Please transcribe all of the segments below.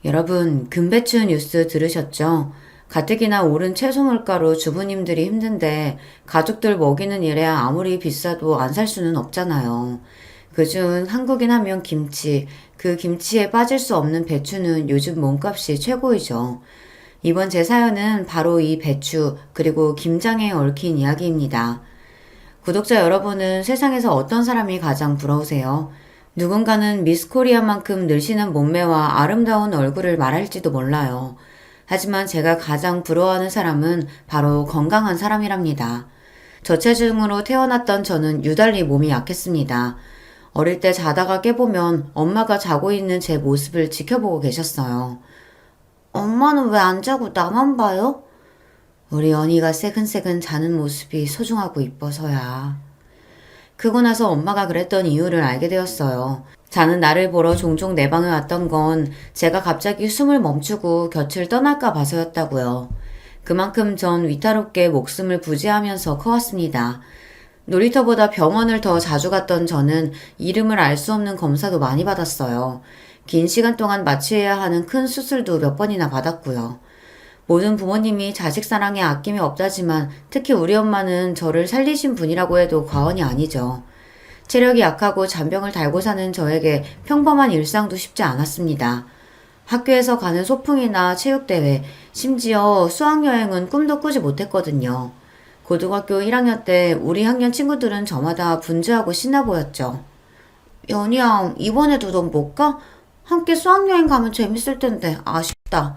여러분, 금배추 뉴스 들으셨죠? 가뜩이나 오른 채소 물가로 주부님들이 힘든데 가족들 먹이는 일에 아무리 비싸도 안 살 수는 없잖아요. 그중 한국인 하면 김치, 그 김치에 빠질 수 없는 배추는 요즘 몸값이 최고이죠. 이번 제 사연은 바로 이 배추, 그리고 김장에 얽힌 이야기입니다. 구독자 여러분은 세상에서 어떤 사람이 가장 부러우세요? 누군가는 미스 코리아만큼 늘씬한 몸매와 아름다운 얼굴을 말할지도 몰라요. 하지만 제가 가장 부러워하는 사람은 바로 건강한 사람이랍니다. 저체중으로 태어났던 저는 유달리 몸이 약했습니다. 어릴 때 자다가 깨보면 엄마가 자고 있는 제 모습을 지켜보고 계셨어요. 엄마는 왜 안 자고 나만 봐요? 우리 언니가 새근새근 자는 모습이 소중하고 이뻐서야. 크고 나서 엄마가 그랬던 이유를 알게 되었어요. 자는 나를 보러 종종 내 방에 왔던 건 제가 갑자기 숨을 멈추고 곁을 떠날까 봐서였다고요. 그만큼 전 위태롭게 목숨을 부지하면서 커왔습니다. 놀이터보다 병원을 더 자주 갔던 저는 이름을 알 수 없는 검사도 많이 받았어요. 긴 시간 동안 마취해야 하는 큰 수술도 몇 번이나 받았고요. 모든 부모님이 자식 사랑에 아낌이 없다지만 특히 우리 엄마는 저를 살리신 분이라고 해도 과언이 아니죠. 체력이 약하고 잔병을 달고 사는 저에게 평범한 일상도 쉽지 않았습니다. 학교에서 가는 소풍이나 체육대회, 심지어 수학여행은 꿈도 꾸지 못했거든요. 고등학교 1학년 때 우리 학년 친구들은 저마다 분주하고 신나 보였죠. 연희양, 이번에도 넌 못 가? 함께 수학여행 가면 재밌을 텐데 아쉽다.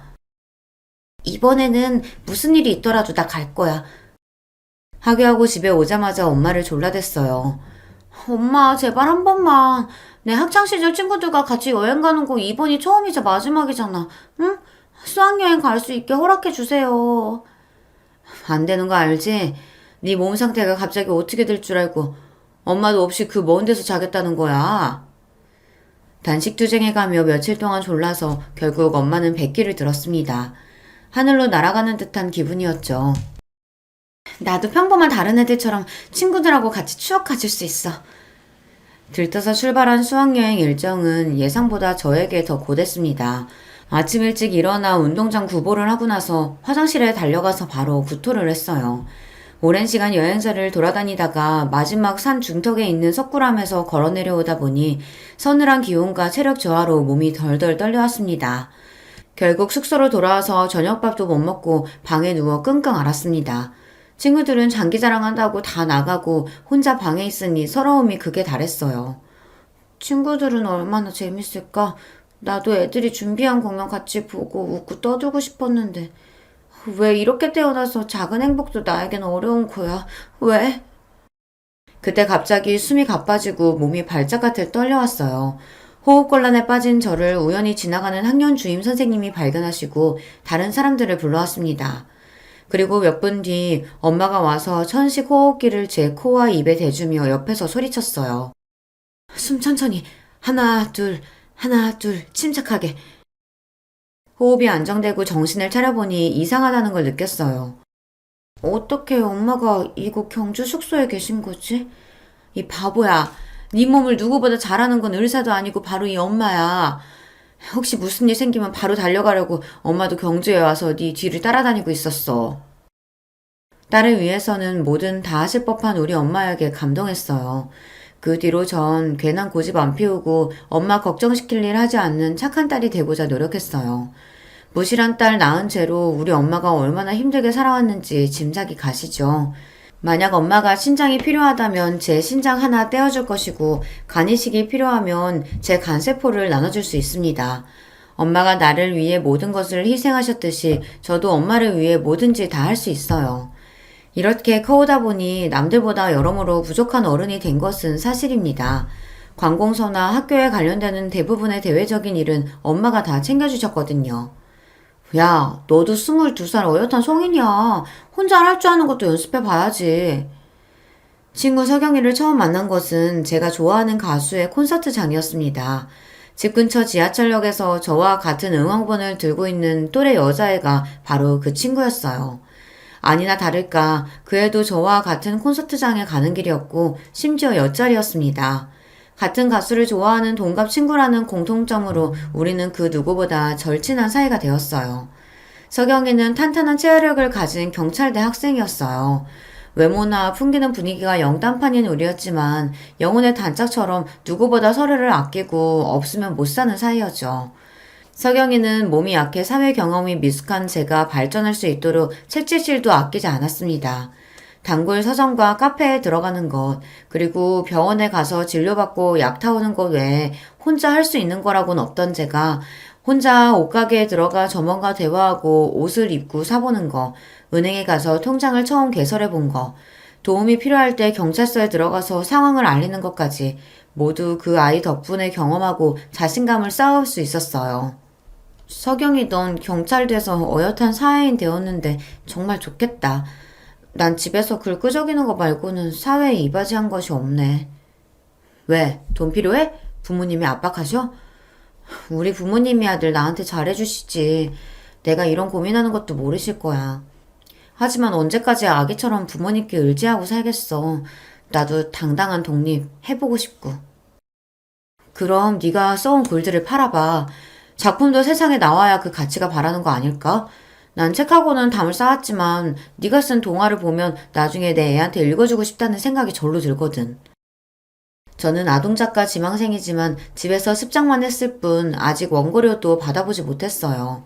이번에는 무슨 일이 있더라도 나 갈 거야. 하교하고 집에 오자마자 엄마를 졸라댔어요. 엄마, 제발 한 번만. 내 학창시절 친구들과 같이 여행 가는 거 이번이 처음이자 마지막이잖아. 응? 수학여행 갈 수 있게 허락해 주세요. 안 되는 거 알지? 네 몸 상태가 갑자기 어떻게 될 줄 알고 엄마도 없이 그 먼 데서 자겠다는 거야. 단식투쟁에 가며 며칠 동안 졸라서 결국 엄마는 백기를 들었습니다. 하늘로 날아가는 듯한 기분이었죠. 나도 평범한 다른 애들처럼 친구들하고 같이 추억 가질 수 있어. 들떠서 출발한 수학여행 일정은 예상보다 저에게 더 고됐습니다. 아침 일찍 일어나 운동장 구보를 하고 나서 화장실에 달려가서 바로 구토를 했어요. 오랜 시간 여행사를 돌아다니다가 마지막 산 중턱에 있는 석굴암에서 걸어 내려오다 보니 서늘한 기온과 체력 저하로 몸이 덜덜 떨려왔습니다. 결국 숙소로 돌아와서 저녁밥도 못 먹고 방에 누워 끙끙 앓았습니다. 친구들은 장기 자랑한다고 다 나가고 혼자 방에 있으니 서러움이 극에 달했어요. 친구들은 얼마나 재밌을까? 나도 애들이 준비한 공연 같이 보고 웃고 떠들고 싶었는데 왜 이렇게 태어나서 작은 행복도 나에겐 어려운 거야? 왜? 그때 갑자기 숨이 가빠지고 몸이 발작같이 떨려왔어요. 호흡곤란에 빠진 저를 우연히 지나가는 학년 주임 선생님이 발견하시고 다른 사람들을 불러왔습니다. 그리고 몇 분 뒤 엄마가 와서 천식 호흡기를 제 코와 입에 대주며 옆에서 소리쳤어요. 숨 천천히. 하나, 둘, 하나, 둘, 침착하게. 호흡이 안정되고 정신을 차려보니 이상하다는 걸 느꼈어요. 어떻게 엄마가 이곳 경주 숙소에 계신 거지? 이 바보야. 네 몸을 누구보다 잘 아는 건 의사도 아니고 바로 이 엄마야. 혹시 무슨 일 생기면 바로 달려가려고 엄마도 경주에 와서 네 뒤를 따라다니고 있었어. 딸을 위해서는 뭐든 다 하실 법한 우리 엄마에게 감동했어요. 그 뒤로 전 괜한 고집 안 피우고 엄마 걱정시킬 일 하지 않는 착한 딸이 되고자 노력했어요. 무실한 딸 낳은 채로 우리 엄마가 얼마나 힘들게 살아왔는지 짐작이 가시죠. 만약 엄마가 신장이 필요하다면 제 신장 하나 떼어줄 것이고 간이식이 필요하면 제 간세포를 나눠줄 수 있습니다. 엄마가 나를 위해 모든 것을 희생하셨듯이 저도 엄마를 위해 뭐든지 다 할 수 있어요. 이렇게 커오다 보니 남들보다 여러모로 부족한 어른이 된 것은 사실입니다. 관공서나 학교에 관련되는 대부분의 대외적인 일은 엄마가 다 챙겨주셨거든요. 야, 너도 22살 어엿한 성인이야. 혼자 할 줄 아는 것도 연습해봐야지. 친구 서경이를 처음 만난 것은 제가 좋아하는 가수의 콘서트장이었습니다. 집 근처 지하철역에서 저와 같은 응원본을 들고 있는 또래 여자애가 바로 그 친구였어요. 아니나 다를까 그 애도 저와 같은 콘서트장에 가는 길이었고 심지어 옆자리였습니다. 같은 가수를 좋아하는 동갑 친구라는 공통점으로 우리는 그 누구보다 절친한 사이가 되었어요. 서경이는 탄탄한 체력을 가진 경찰대 학생이었어요. 외모나 풍기는 분위기가 영단판인 우리였지만 영혼의 단짝처럼 누구보다 서로를 아끼고 없으면 못 사는 사이였죠. 서경이는 몸이 약해 사회 경험이 미숙한 제가 발전할 수 있도록 채찍질도 아끼지 않았습니다. 단골 서점과 카페에 들어가는 것, 그리고 병원에 가서 진료받고 약 타오는 것 외에 혼자 할 수 있는 거라고는 없던 제가 혼자 옷가게에 들어가 점원과 대화하고 옷을 입고 사보는 거, 은행에 가서 통장을 처음 개설해 본 거, 도움이 필요할 때 경찰서에 들어가서 상황을 알리는 것까지 모두 그 아이 덕분에 경험하고 자신감을 쌓을 수 있었어요. 서경이던 경찰 돼서 어엿한 사회인 되었는데 정말 좋겠다. 난 집에서 글 끄적이는 거 말고는 사회에 이바지한 것이 없네. 왜? 돈 필요해? 부모님이 압박하셔? 우리 부모님이 아들 나한테 잘해주시지. 내가 이런 고민하는 것도 모르실 거야. 하지만 언제까지 아기처럼 부모님께 의지하고 살겠어. 나도 당당한 독립 해보고 싶고. 그럼 네가 써온 글들을 팔아봐. 작품도 세상에 나와야 그 가치가 바라는 거 아닐까? 난 책하고는 담을 쌓았지만 네가 쓴 동화를 보면 나중에 내 애한테 읽어주고 싶다는 생각이 절로 들거든. 저는 아동작가 지망생이지만 집에서 습작만 했을 뿐 아직 원고료도 받아보지 못했어요.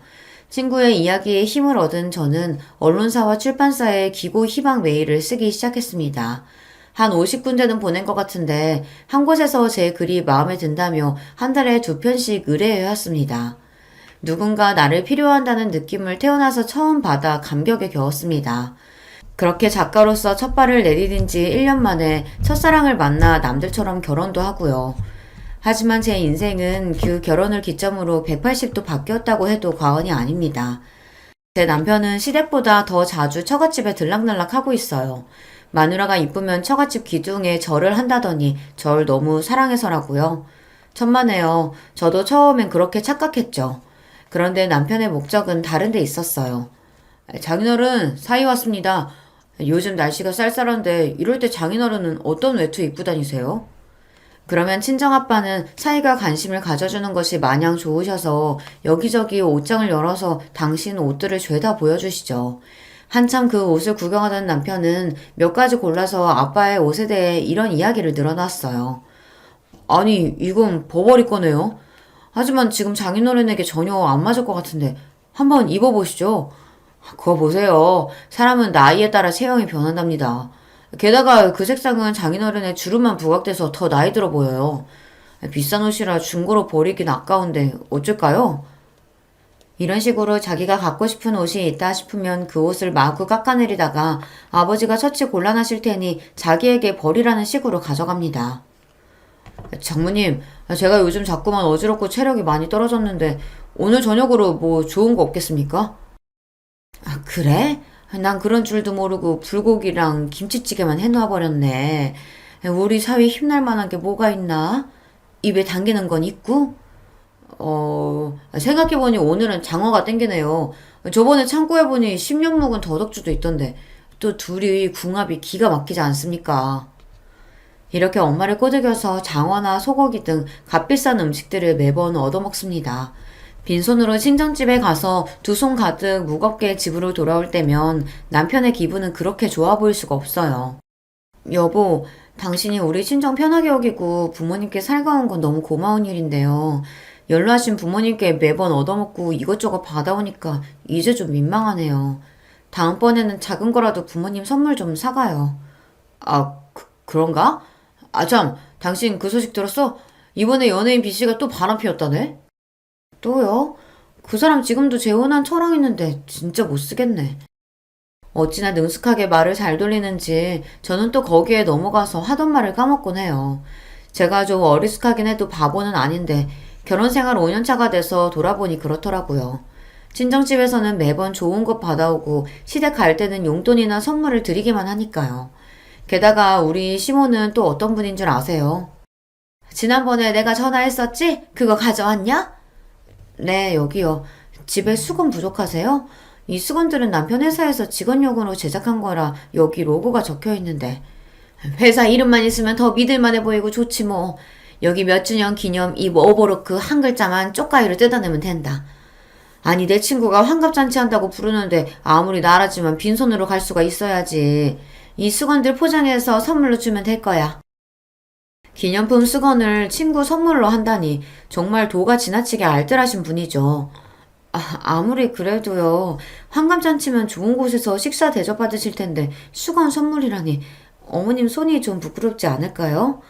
친구의 이야기에 힘을 얻은 저는 언론사와 출판사에 기고 희망 메일을 쓰기 시작했습니다. 한 50군데는 보낸 것 같은데 한 곳에서 제 글이 마음에 든다며 한 달에 2편씩 의뢰해왔습니다. 누군가 나를 필요한다는 느낌을 태어나서 처음 받아 감격에 겨웠습니다. 그렇게 작가로서 첫 발을 내디딘 지 1년 만에 첫사랑을 만나 남들처럼 결혼도 하고요. 하지만 제 인생은 그 결혼을 기점으로 180도 바뀌었다고 해도 과언이 아닙니다. 제 남편은 시댁보다 더 자주 처갓집에 들락날락 하고 있어요. 마누라가 이쁘면 처갓집 기둥에 절을 한다더니 절 너무 사랑해서라고요. 천만에요. 저도 처음엔 그렇게 착각했죠. 그런데 남편의 목적은 다른 데 있었어요. 장인어른 사이 왔습니다. 요즘 날씨가 쌀쌀한데 이럴 때 장인어른은 어떤 외투 입고 다니세요? 그러면 친정아빠는 사이가 관심을 가져주는 것이 마냥 좋으셔서 여기저기 옷장을 열어서 당신 옷들을 죄다 보여주시죠. 한참 그 옷을 구경하던 남편은 몇 가지 골라서 아빠의 옷에 대해 이런 이야기를 늘어놨어요. 아니, 이건 버버리 거네요. 하지만 지금 장인어른에게 전혀 안 맞을 것 같은데 한번 입어보시죠. 그거 보세요. 사람은 나이에 따라 체형이 변한답니다. 게다가 그 색상은 장인어른의 주름만 부각돼서 더 나이 들어 보여요. 비싼 옷이라 중고로 버리긴 아까운데 어쩔까요? 이런 식으로 자기가 갖고 싶은 옷이 있다 싶으면 그 옷을 마구 깎아내리다가 아버지가 처치 곤란하실 테니 자기에게 버리라는 식으로 가져갑니다. 장모님, 제가 요즘 자꾸만 어지럽고 체력이 많이 떨어졌는데 오늘 저녁으로 뭐 좋은 거 없겠습니까? 아, 그래? 난 그런 줄도 모르고 불고기랑 김치찌개만 해놓아버렸네. 우리 사위 힘날 만한 게 뭐가 있나? 입에 당기는 건 있고? 생각해보니 오늘은 장어가 땡기네요. 저번에 창고해보니 10년 묵은 더덕주도 있던데 또 둘이 궁합이 기가 막히지 않습니까? 이렇게 엄마를 꼬드겨서 장어나 소고기 등 값비싼 음식들을 매번 얻어먹습니다. 빈손으로 친정집에 가서 두 손 가득 무겁게 집으로 돌아올 때면 남편의 기분은 그렇게 좋아 보일 수가 없어요. 여보, 당신이 우리 친정 편하게 여기고 부모님께 살가운 건 너무 고마운 일인데요. 연로하신 부모님께 매번 얻어먹고 이것저것 받아오니까 이제 좀 민망하네요. 다음번에는 작은 거라도 부모님 선물 좀 사가요. 아, 그런가? 아, 참, 당신 그 소식 들었어? 이번에 연예인 B씨가 또 바람 피웠다네? 또요? 그 사람 지금도 재혼한 처랑 있는데 진짜 못 쓰겠네. 어찌나 능숙하게 말을 잘 돌리는지 저는 또 거기에 넘어가서 하던 말을 까먹곤 해요. 제가 좀 어리숙하긴 해도 바보는 아닌데 결혼 생활 5년차가 돼서 돌아보니 그렇더라고요. 친정집에서는 매번 좋은 것 받아오고 시댁 갈 때는 용돈이나 선물을 드리기만 하니까요. 게다가 우리 시모는 또 어떤 분인 줄 아세요? 지난번에 내가 전화했었지? 그거 가져왔냐? 네, 여기요. 집에 수건 부족하세요? 이 수건들은 남편 회사에서 직원용으로 제작한 거라 여기 로고가 적혀 있는데. 회사 이름만 있으면 더 믿을만해 보이고 좋지 뭐. 여기 몇 주년 기념 이 오버로크 한 글자만 쪽가위로 뜯어내면 된다. 아니 내 친구가 환갑잔치 한다고 부르는데 아무리 나라지만 빈손으로 갈 수가 있어야지. 이 수건들 포장해서 선물로 주면 될 거야. 기념품 수건을 친구 선물로 한다니 정말 도가 지나치게 알뜰하신 분이죠. 아무리 그래도요. 환갑잔치면 좋은 곳에서 식사 대접받으실 텐데 수건 선물이라니 어머님 손이 좀 부끄럽지 않을까요?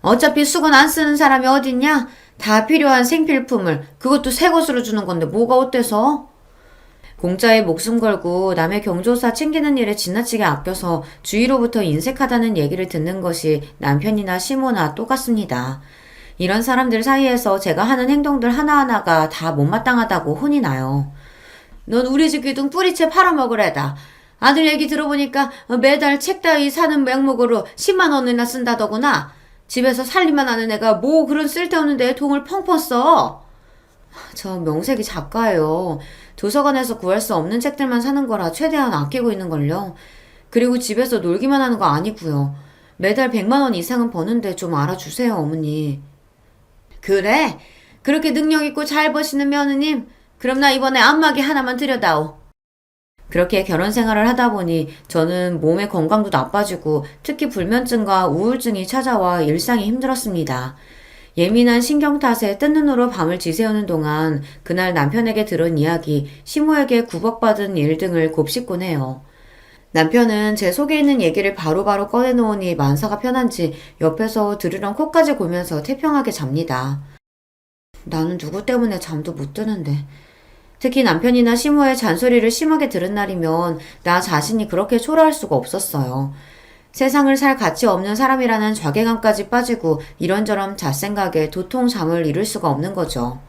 어차피 수건 안 쓰는 사람이 어딨냐? 다 필요한 생필품을 그것도 새 것으로 주는 건데 뭐가 어때서? 공짜에 목숨 걸고 남의 경조사 챙기는 일에 지나치게 아껴서 주위로부터 인색하다는 얘기를 듣는 것이 남편이나 시모나 똑같습니다. 이런 사람들 사이에서 제가 하는 행동들 하나하나가 다 못마땅하다고 혼이 나요. 넌 우리 집 귀둥 뿌리채 팔아먹으래다. 아들 얘기 들어보니까 매달 책 따위 사는 명목으로 10만 원이나 쓴다더구나. 집에서 살림만 하는 애가 뭐 그런 쓸데없는 데에 돈을 펑펑 써. 저 명색이 작가예요. 도서관에서 구할 수 없는 책들만 사는 거라 최대한 아끼고 있는걸요. 그리고 집에서 놀기만 하는 거 아니고요. 매달 100만 원 이상은 버는데 좀 알아주세요, 어머니. 그래? 그렇게 능력 있고 잘 버시는 며느님? 그럼 나 이번에 안마기 하나만 드려다오. 그렇게 결혼 생활을 하다 보니 저는 몸의 건강도 나빠지고 특히 불면증과 우울증이 찾아와 일상이 힘들었습니다. 예민한 신경 탓에 뜬 눈으로 밤을 지새우는 동안 그날 남편에게 들은 이야기, 시모에게 구박받은 일 등을 곱씹곤 해요. 남편은 제 속에 있는 얘기를 바로바로 꺼내놓으니 만사가 편한지 옆에서 들으렁 코까지 골면서 태평하게 잡니다. 나는 누구 때문에 잠도 못 드는데. 특히 남편이나 시모의 잔소리를 심하게 들은 날이면 나 자신이 그렇게 초라할 수가 없었어요. 세상을 살 가치 없는 사람이라는 좌괴감까지 빠지고 이런저런 잣생각에 도통 잠을 이룰 수가 없는 거죠.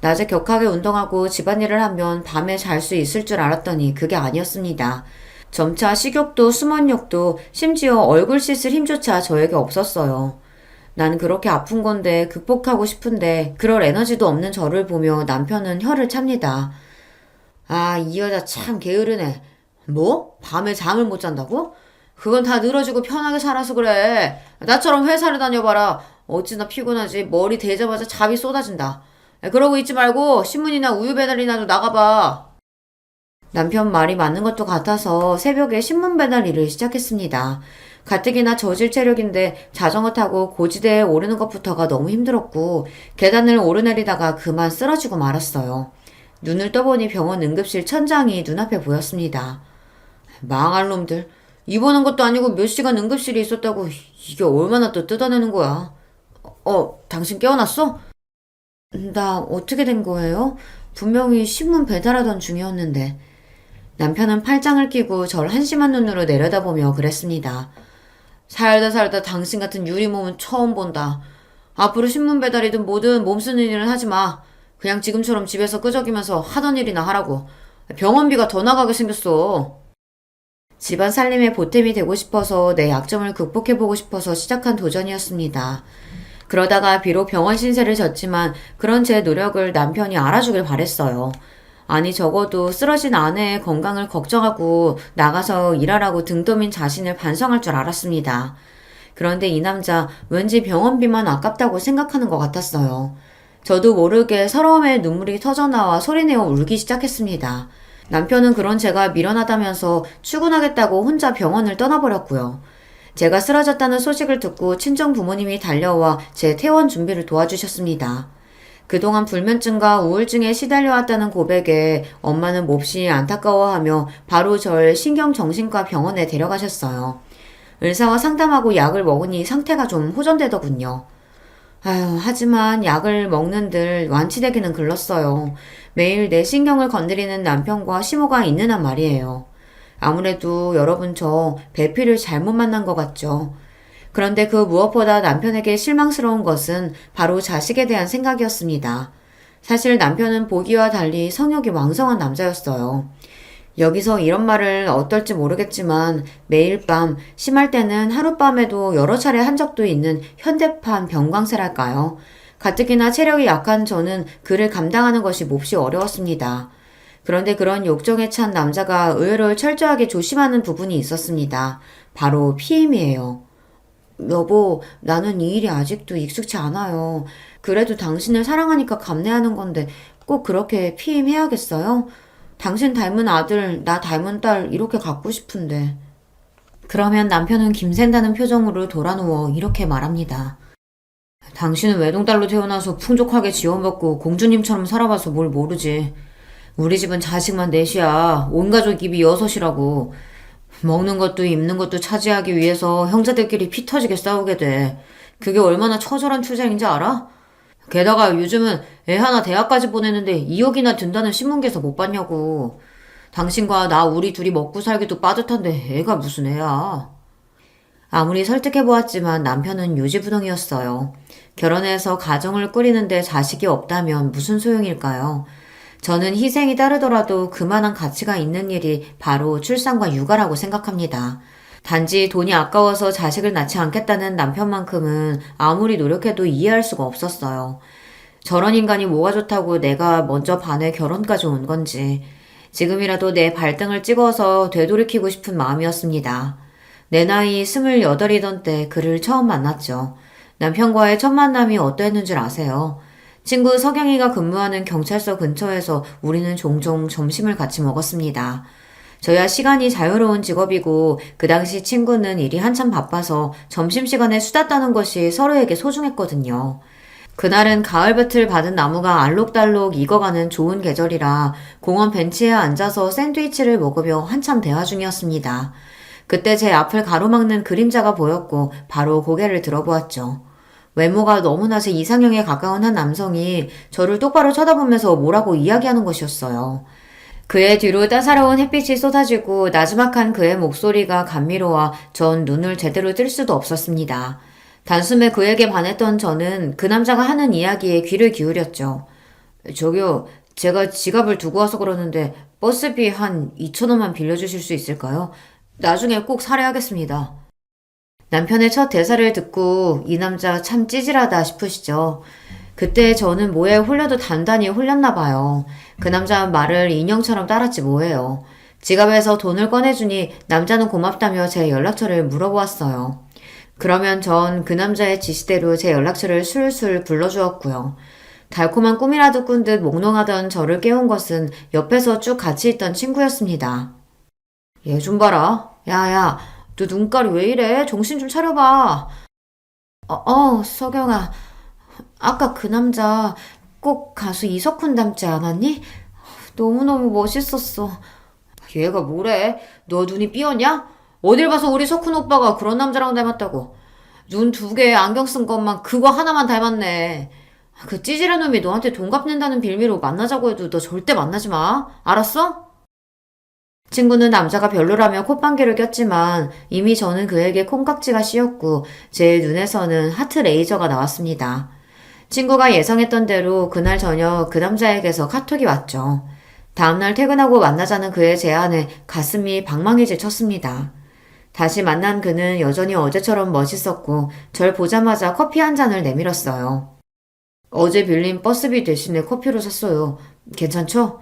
낮에 격하게 운동하고 집안일을 하면 밤에 잘 수 있을 줄 알았더니 그게 아니었습니다. 점차 식욕도 수면욕도 심지어 얼굴 씻을 힘조차 저에게 없었어요. 난 그렇게 아픈 건데 극복하고 싶은데 그럴 에너지도 없는 저를 보며 남편은 혀를 찹니다. 아, 이 여자 참 게으르네. 뭐? 밤에 잠을 못 잔다고? 그건 다 늘어지고 편하게 살아서 그래. 나처럼 회사를 다녀봐라. 어찌나 피곤하지. 머리 대자마자 잡이 쏟아진다. 그러고 있지 말고 신문이나 우유 배달이나도 나가봐. 남편 말이 맞는 것도 같아서 새벽에 신문 배달 일을 시작했습니다. 가뜩이나 저질 체력인데 자전거 타고 고지대에 오르는 것부터가 너무 힘들었고 계단을 오르내리다가 그만 쓰러지고 말았어요. 눈을 떠보니 병원 응급실 천장이 눈앞에 보였습니다. 망할 놈들. 입원한 것도 아니고 몇 시간 응급실에 있었다고 이게 얼마나 또 뜯어내는 거야. 당신 깨어났어? 나 어떻게 된 거예요? 분명히 신문 배달하던 중이었는데. 남편은 팔짱을 끼고 절 한심한 눈으로 내려다보며 그랬습니다. 살다 당신 같은 유리 몸은 처음 본다. 앞으로 신문 배달이든 뭐든 몸 쓰는 일은 하지 마. 그냥 지금처럼 집에서 끄적이면서 하던 일이나 하라고. 병원비가 더 나가게 생겼어. 집안 살림에 보탬이 되고 싶어서 내 약점을 극복해보고 싶어서 시작한 도전이었습니다. 그러다가 비록 병원 신세를 졌지만 그런 제 노력을 남편이 알아주길 바랬어요. 아니 적어도 쓰러진 아내의 건강을 걱정하고 나가서 일하라고 등 떠민 자신을 반성할 줄 알았습니다. 그런데 이 남자 왠지 병원비만 아깝다고 생각하는 것 같았어요. 저도 모르게 서러움에 눈물이 터져나와 소리내어 울기 시작했습니다. 남편은 그런 제가 미련하다면서 출근하겠다고 혼자 병원을 떠나버렸고요. 제가 쓰러졌다는 소식을 듣고 친정 부모님이 달려와 제 퇴원 준비를 도와주셨습니다. 그동안 불면증과 우울증에 시달려왔다는 고백에 엄마는 몹시 안타까워하며 바로 절 신경정신과 병원에 데려가셨어요. 의사와 상담하고 약을 먹으니 상태가 좀 호전되더군요. 하지만 약을 먹는들 완치되기는 글렀어요. 매일 내 신경을 건드리는 남편과 시모가 있는 한 말이에요. 아무래도 여러분 저 배필을 잘못 만난 것 같죠. 그런데 그 무엇보다 남편에게 실망스러운 것은 바로 자식에 대한 생각이었습니다. 사실 남편은 보기와 달리 성욕이 왕성한 남자였어요. 여기서 이런 말을 어떨지 모르겠지만 매일 밤, 심할 때는 하룻밤에도 여러 차례 한 적도 있는 현대판 병광세랄까요. 가뜩이나 체력이 약한 저는 그를 감당하는 것이 몹시 어려웠습니다. 그런데 그런 욕정에 찬 남자가 의외로 철저하게 조심하는 부분이 있었습니다. 바로 피임이에요. 여보, 나는 이 일이 아직도 익숙치 않아요. 그래도 당신을 사랑하니까 감내하는 건데 꼭 그렇게 피임해야겠어요? 당신 닮은 아들, 나 닮은 딸 이렇게 갖고 싶은데. 그러면 남편은 김샌다는 표정으로 돌아누워 이렇게 말합니다. 당신은 외동딸로 태어나서 풍족하게 지원받고 공주님처럼 살아봐서 뭘 모르지. 우리 집은 자식만 넷이야. 온 가족 입이 여섯이라고. 먹는 것도 입는 것도 차지하기 위해서 형제들끼리 피 터지게 싸우게 돼. 그게 얼마나 처절한 투쟁인지 알아? 게다가 요즘은 애 하나 대학까지 보내는데 2억이나 든다는 신문기사 못 봤냐고. 당신과 나 우리 둘이 먹고 살기도 빠듯한데 애가 무슨 애야. 아무리 설득해보았지만 남편은 요지부동이었어요. 결혼해서 가정을 꾸리는데 자식이 없다면 무슨 소용일까요? 저는 희생이 따르더라도 그만한 가치가 있는 일이 바로 출산과 육아라고 생각합니다. 단지 돈이 아까워서 자식을 낳지 않겠다는 남편만큼은 아무리 노력해도 이해할 수가 없었어요. 저런 인간이 뭐가 좋다고 내가 먼저 반해 결혼까지 온 건지. 지금이라도 내 발등을 찍어서 되돌이키고 싶은 마음이었습니다. 내 나이 28이던 때 그를 처음 만났죠. 남편과의 첫 만남이 어떠했는 줄 아세요? 친구 석영이가 근무하는 경찰서 근처에서 우리는 종종 점심을 같이 먹었습니다. 저야 시간이 자유로운 직업이고 그 당시 친구는 일이 한참 바빠서 점심시간에 수다 떠는 것이 서로에게 소중했거든요. 그날은 가을볕을 받은 나무가 알록달록 익어가는 좋은 계절이라 공원 벤치에 앉아서 샌드위치를 먹으며 한참 대화 중이었습니다. 그때 제 앞을 가로막는 그림자가 보였고 바로 고개를 들어보았죠. 외모가 너무나 제 이상형에 가까운 한 남성이 저를 똑바로 쳐다보면서 뭐라고 이야기하는 것이었어요. 그의 뒤로 따사로운 햇빛이 쏟아지고 나지막한 그의 목소리가 감미로워 전 눈을 제대로 뜰 수도 없었습니다. 단숨에 그에게 반했던 저는 그 남자가 하는 이야기에 귀를 기울였죠. 저기요, 제가 지갑을 두고 와서 그러는데 버스비 한 2천 원만 빌려주실 수 있을까요? 나중에 꼭 살해하겠습니다. 남편의 첫 대사를 듣고 이 남자 참 찌질하다 싶으시죠? 그때 저는 뭐에 홀려도 단단히 홀렸나 봐요. 그 남자 말을 인형처럼 따랐지 뭐예요. 지갑에서 돈을 꺼내주니 남자는 고맙다며 제 연락처를 물어보았어요. 그러면 전 그 남자의 지시대로 제 연락처를 술술 불러주었고요. 달콤한 꿈이라도 꾼 듯 몽롱하던 저를 깨운 것은 옆에서 쭉 같이 있던 친구였습니다. 얘 좀 봐라. 야야, 너 눈깔이 왜 이래? 정신 좀 차려봐. 석영아. 아까 그 남자 꼭 가수 이석훈 닮지 않았니? 너무너무 멋있었어. 얘가 뭐래? 너 눈이 삐었냐? 어딜 봐서 우리 석훈 오빠가 그런 남자랑 닮았다고. 눈 두 개 안경 쓴 것만 그거 하나만 닮았네. 그 찌질한 놈이 너한테 돈 갚는다는 빌미로 만나자고 해도 너 절대 만나지 마. 알았어? 친구는 남자가 별로라며 콧방귀를 꼈지만 이미 저는 그에게 콩깍지가 씌었고 제 눈에서는 하트 레이저가 나왔습니다. 친구가 예상했던 대로 그날 저녁 그 남자에게서 카톡이 왔죠. 다음날 퇴근하고 만나자는 그의 제안에 가슴이 방망이질 쳤습니다. 다시 만난 그는 여전히 어제처럼 멋있었고 절 보자마자 커피 한 잔을 내밀었어요. 어제 빌린 버스비 대신에 커피로 샀어요. 괜찮죠?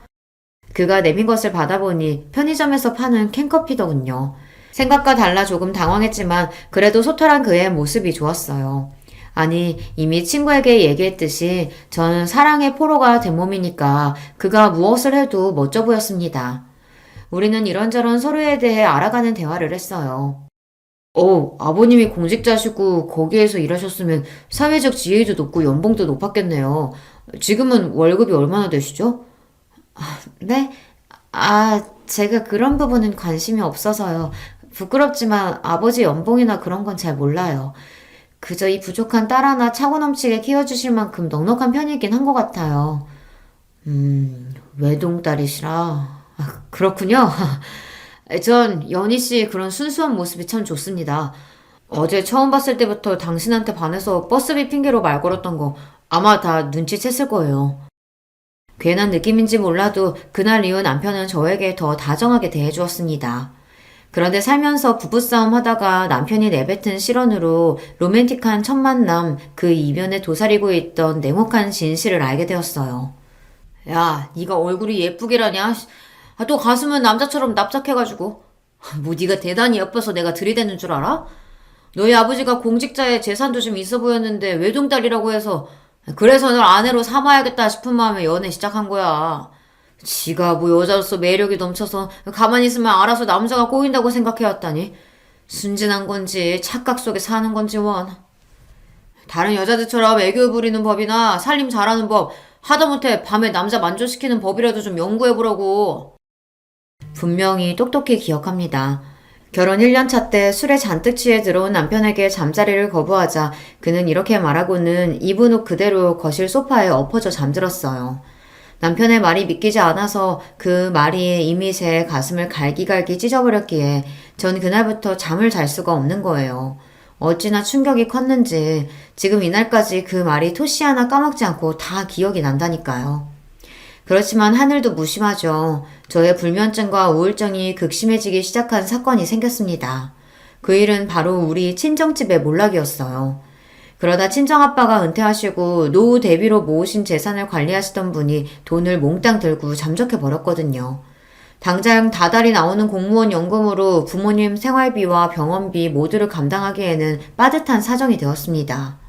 그가 내민 것을 받아보니 편의점에서 파는 캔커피더군요. 생각과 달라 조금 당황했지만 그래도 소탈한 그의 모습이 좋았어요. 아니, 이미 친구에게 얘기했듯이 저는 사랑의 포로가 된 몸이니까 그가 무엇을 해도 멋져 보였습니다. 우리는 이런저런 서로에 대해 알아가는 대화를 했어요. 아버님이 공직자시고 거기에서 일하셨으면 사회적 지위도 높고 연봉도 높았겠네요. 지금은 월급이 얼마나 되시죠? 네? 제가 그런 부분은 관심이 없어서요. 부끄럽지만 아버지 연봉이나 그런 건 잘 몰라요. 그저 이 부족한 딸 하나 차고 넘치게 키워주실 만큼 넉넉한 편이긴 한 것 같아요. 외동딸이시라. 그렇군요. 전 연희 씨 그런 순수한 모습이 참 좋습니다. 어제 처음 봤을 때부터 당신한테 반해서 버스비 핑계로 말 걸었던 거 아마 다 눈치챘을 거예요. 괜한 느낌인지 몰라도 그날 이후 남편은 저에게 더 다정하게 대해주었습니다. 그런데 살면서 부부싸움 하다가 남편이 내뱉은 실언으로 로맨틱한 첫 만남 그 이면에 도사리고 있던 냉혹한 진실을 알게 되었어요. 야, 네가 얼굴이 예쁘기라냐? 또 가슴은 남자처럼 납작해가지고. 뭐 네가 대단히 예뻐서 내가 들이대는 줄 알아? 너희 아버지가 공직자에 재산도 좀 있어 보였는데 외동딸이라고 해서 그래서 널 아내로 삼아야겠다 싶은 마음에 연애 시작한 거야. 지가 뭐 여자로서 매력이 넘쳐서 가만히 있으면 알아서 남자가 꼬인다고 생각해왔다니. 순진한 건지 착각 속에 사는 건지 원. 다른 여자들처럼 애교 부리는 법이나 살림 잘하는 법, 하다못해 밤에 남자 만족시키는 법이라도 좀 연구해보라고. 분명히 똑똑히 기억합니다. 결혼 1년차 때 술에 잔뜩 취해 들어온 남편에게 잠자리를 거부하자 그는 이렇게 말하고는 입은 옷 그대로 거실 소파에 엎어져 잠들었어요. 남편의 말이 믿기지 않아서 그 말이 이미 제 가슴을 갈기갈기 찢어버렸기에 전 그날부터 잠을 잘 수가 없는 거예요. 어찌나 충격이 컸는지 지금 이날까지 그 말이 토시 하나 까먹지 않고 다 기억이 난다니까요. 그렇지만 하늘도 무심하죠. 저의 불면증과 우울증이 극심해지기 시작한 사건이 생겼습니다. 그 일은 바로 우리 친정집의 몰락이었어요. 그러다 친정아빠가 은퇴하시고 노후 대비로 모으신 재산을 관리하시던 분이 돈을 몽땅 들고 잠적해버렸거든요. 당장 다달이 나오는 공무원 연금으로 부모님 생활비와 병원비 모두를 감당하기에는 빠듯한 사정이 되었습니다.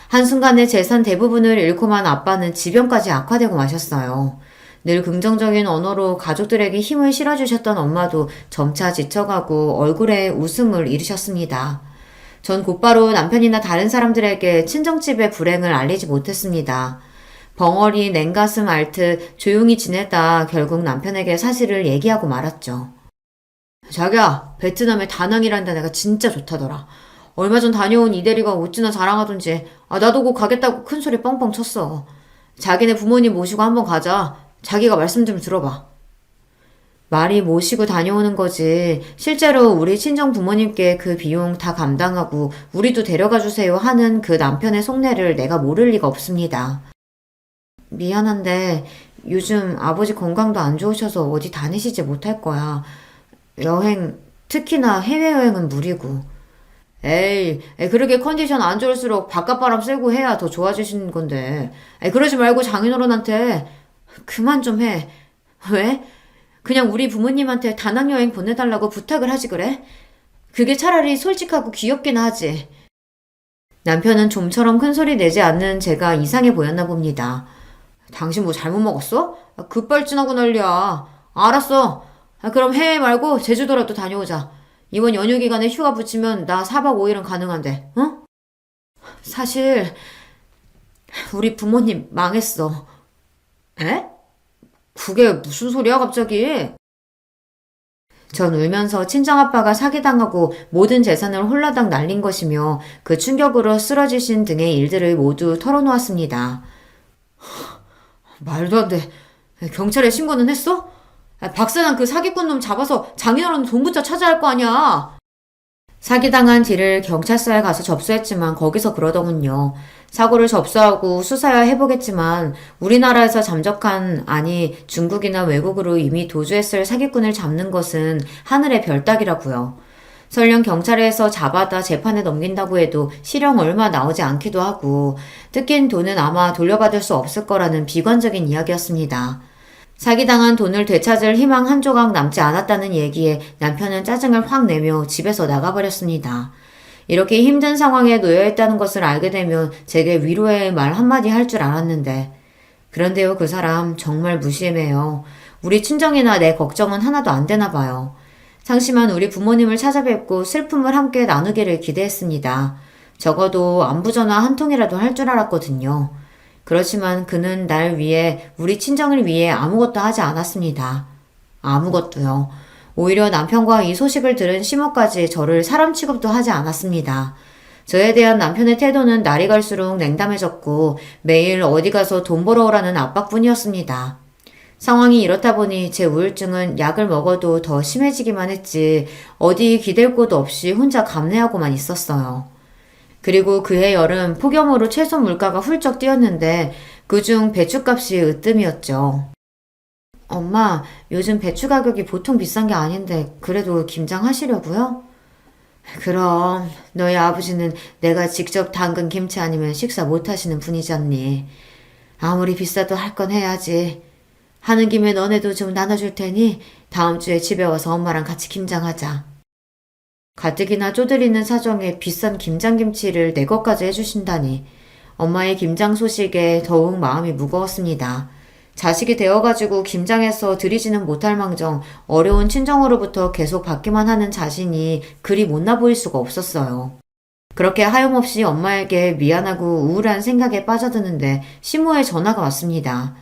한순간에 재산 대부분을 잃고만 아빠는 지병까지 악화되고 마셨어요. 늘 긍정적인 언어로 가족들에게 힘을 실어주셨던 엄마도 점차 지쳐가고 얼굴에 웃음을 잃으셨습니다. 전 곧바로 남편이나 다른 사람들에게 친정집의 불행을 알리지 못했습니다. 벙어리 냉가슴 앓듯 조용히 지내다 결국 남편에게 사실을 얘기하고 말았죠. 자기야, 베트남의 다낭이라는 데가 진짜 좋다더라. 얼마 전 다녀온 이대리가 어찌나 자랑하던지 나도 곧 가겠다고 큰소리 뻥뻥 쳤어. 자기네 부모님 모시고 한번 가자. 자기가 말씀 좀 들어봐. 말이 모시고 다녀오는 거지. 실제로 우리 친정 부모님께 그 비용 다 감당하고 우리도 데려가 주세요 하는 그 남편의 속내를 내가 모를 리가 없습니다. 미안한데 요즘 아버지 건강도 안 좋으셔서 어디 다니시지 못할 거야. 여행, 특히나 해외여행은 무리고. 에이, 그렇게 컨디션 안 좋을수록 바깥바람 쐬고 해야 더 좋아지시는 건데. 그러지 말고 장인어른한테 그만 좀 해. 왜? 그냥 우리 부모님한테 다낭 여행 보내달라고 부탁을 하지 그래? 그게 차라리 솔직하고 귀엽긴 하지. 남편은 좀처럼 큰 소리 내지 않는 제가 이상해 보였나 봅니다. 당신 뭐 잘못 먹었어? 급발진하고 난리야. 알았어. 그럼 해외 말고 제주도라도 다녀오자. 이번 연휴 기간에 휴가 붙이면 나 4박 5일은 가능한데, 어? 사실 우리 부모님 망했어. 에? 그게 무슨 소리야 갑자기? 전 울면서 친정아빠가 사기당하고 모든 재산을 홀라당 날린 것이며 그 충격으로 쓰러지신 등의 일들을 모두 털어놓았습니다. 말도 안 돼. 경찰에 신고는 했어? 박사장 그 사기꾼 놈 잡아서 장인어른 돈부터 찾아야 할 거 아니야. 사기당한 뒤를 경찰서에 가서 접수했지만 거기서 그러더군요. 사고를 접수하고 수사야 해보겠지만 우리나라에서 잠적한 아니 중국이나 외국으로 이미 도주했을 사기꾼을 잡는 것은 하늘의 별 따기라고요. 설령 경찰에서 잡아다 재판에 넘긴다고 해도 실형 얼마 나오지 않기도 하고 뜯긴 돈은 아마 돌려받을 수 없을 거라는 비관적인 이야기였습니다. 사기당한 돈을 되찾을 희망 한 조각 남지 않았다는 얘기에 남편은 짜증을 확 내며 집에서 나가버렸습니다. 이렇게 힘든 상황에 놓여 있다는 것을 알게 되면 제게 위로의 말 한마디 할 줄 알았는데. 그런데요, 그 사람 정말 무심해요. 우리 친정이나 내 걱정은 하나도 안 되나 봐요. 상심한 우리 부모님을 찾아뵙고 슬픔을 함께 나누기를 기대했습니다. 적어도 안부전화 한 통이라도 할 줄 알았거든요. 그렇지만 그는 날 위해, 우리 친정을 위해 아무것도 하지 않았습니다. 아무것도요. 오히려 남편과 이 소식을 들은 시모까지 저를 사람 취급도 하지 않았습니다. 저에 대한 남편의 태도는 날이 갈수록 냉담해졌고 매일 어디 가서 돈 벌어오라는 압박뿐이었습니다. 상황이 이렇다 보니 제 우울증은 약을 먹어도 더 심해지기만 했지 어디 기댈 곳 없이 혼자 감내하고만 있었어요. 그리고 그해 여름 폭염으로 채소 물가가 훌쩍 뛰었는데 그중 배추값이 으뜸이었죠. 엄마, 요즘 배추 가격이 보통 비싼 게 아닌데 그래도 김장하시려고요? 그럼 너희 아버지는 내가 직접 담근 김치 아니면 식사 못 하시는 분이잖니. 아무리 비싸도 할 건 해야지. 하는 김에 너네도 좀 나눠줄 테니 다음 주에 집에 와서 엄마랑 같이 김장하자. 가뜩이나 쪼들리는 사정에 비싼 김장김치를 내 것까지 해주신다니 엄마의 김장 소식에 더욱 마음이 무거웠습니다. 자식이 되어가지고 김장해서 드리지는 못할 망정 어려운 친정으로부터 계속 받기만 하는 자신이 그리 못나 보일 수가 없었어요. 그렇게 하염없이 엄마에게 미안하고 우울한 생각에 빠져드는데 시모의 전화가 왔습니다.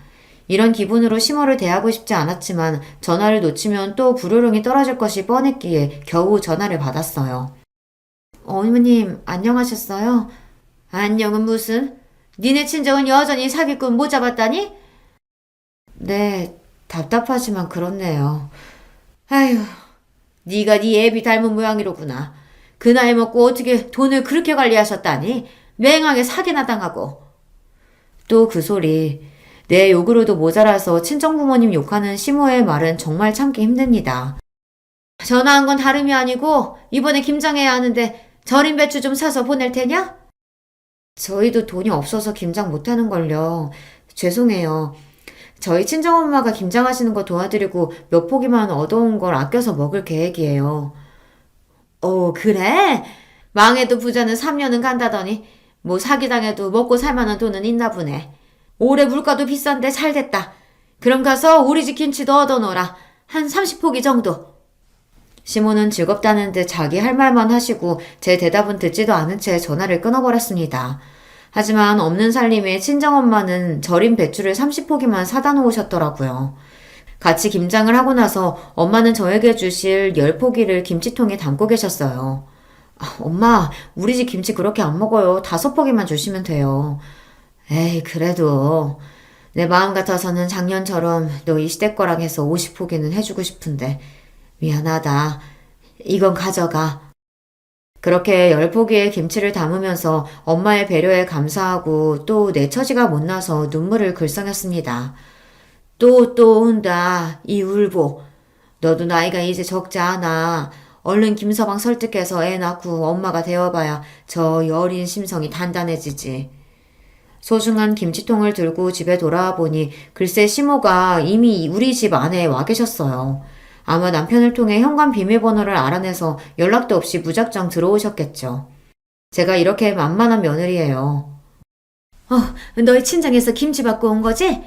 이런 기분으로 시모를 대하고 싶지 않았지만 전화를 놓치면 또 불호령이 떨어질 것이 뻔했기에 겨우 전화를 받았어요. 어머님, 안녕하셨어요? 안녕은 무슨? 니네 친정은 여전히 사기꾼 못 잡았다니? 네, 답답하지만 그렇네요. 아휴, 네가 네 애비 닮은 모양이로구나. 그 나이 먹고 어떻게 돈을 그렇게 관리하셨다니? 맹하게 사기나 당하고. 또 그 소리. 내 욕으로도 모자라서 친정부모님 욕하는 시모의 말은 정말 참기 힘듭니다. 전화한 건 다름이 아니고 이번에 김장해야 하는데 절임 배추 좀 사서 보낼 테냐? 저희도 돈이 없어서 김장 못하는걸요. 죄송해요. 저희 친정엄마가 김장하시는 거 도와드리고 몇 포기만 얻어온 걸 아껴서 먹을 계획이에요. 그래? 망해도 부자는 3년은 간다더니 뭐 사기당해도 먹고 살만한 돈은 있나 보네. 올해 물가도 비싼데 잘됐다. 그럼 가서 우리 집 김치도 얻어놓으라. 한 30포기 정도. 시모는 즐겁다는 듯 자기 할 말만 하시고 제 대답은 듣지도 않은 채 전화를 끊어버렸습니다. 하지만 없는 살림에 친정엄마는 절인 배추를 30포기만 사다 놓으셨더라고요. 같이 김장을 하고 나서 엄마는 저에게 주실 10포기를 김치통에 담고 계셨어요. 엄마, 우리 집 김치 그렇게 안 먹어요. 5포기만 주시면 돼요. 에이, 그래도 내 마음 같아서는 작년처럼 너 이 시댁 거랑 해서 50포기는 해주고 싶은데 미안하다. 이건 가져가. 그렇게 10포기의 김치를 담으면서 엄마의 배려에 감사하고 또 내 처지가 못나서 눈물을 글썽였습니다. 또 온다. 이 울보. 너도 나이가 이제 적지 않아. 얼른 김서방 설득해서 애 낳고 엄마가 되어봐야 저 여린 심성이 단단해지지. 소중한 김치통을 들고 집에 돌아와 보니 글쎄 시모가 이미 우리 집 안에 와 계셨어요. 아마 남편을 통해 현관 비밀번호를 알아내서 연락도 없이 무작정 들어오셨겠죠. 제가 이렇게 만만한 며느리예요. 너희 친정에서 김치 받고 온 거지?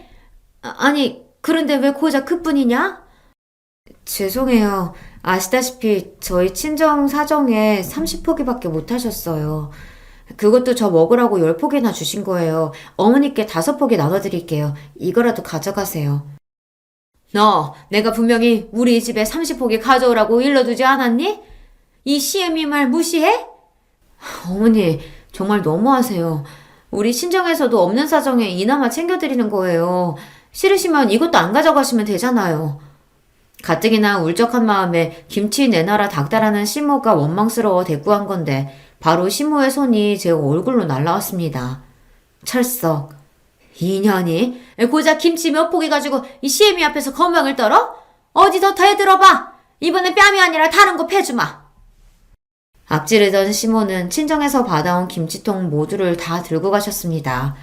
아니, 그런데 왜 고작 그뿐이냐? 죄송해요. 아시다시피 저희 친정 사정에 30포기밖에 못 하셨어요. 그것도 저 먹으라고 10포기나 주신 거예요. 어머니께 5포기 나눠드릴게요. 이거라도 가져가세요. 너, 내가 분명히 우리 집에 30포기 가져오라고 일러두지 않았니? 이 시애미 말 무시해? 어머니, 정말 너무하세요. 우리 친정에서도 없는 사정에 이나마 챙겨드리는 거예요. 싫으시면 이것도 안 가져가시면 되잖아요. 가뜩이나 울적한 마음에 김치 내놔라 닥달하는 시모가 원망스러워 대꾸한 건데 바로 시모의 손이 제 얼굴로 날라왔습니다. 철썩. 2년이? 고작 김치 몇 포기 가지고 이 시애미 앞에서 건방을 떨어? 어디 더 대들어봐. 이번엔 뺨이 아니라 다른 거 패주마. 앞지르던 시모는 친정에서 받아온 김치통 모두를 다 들고 가셨습니다.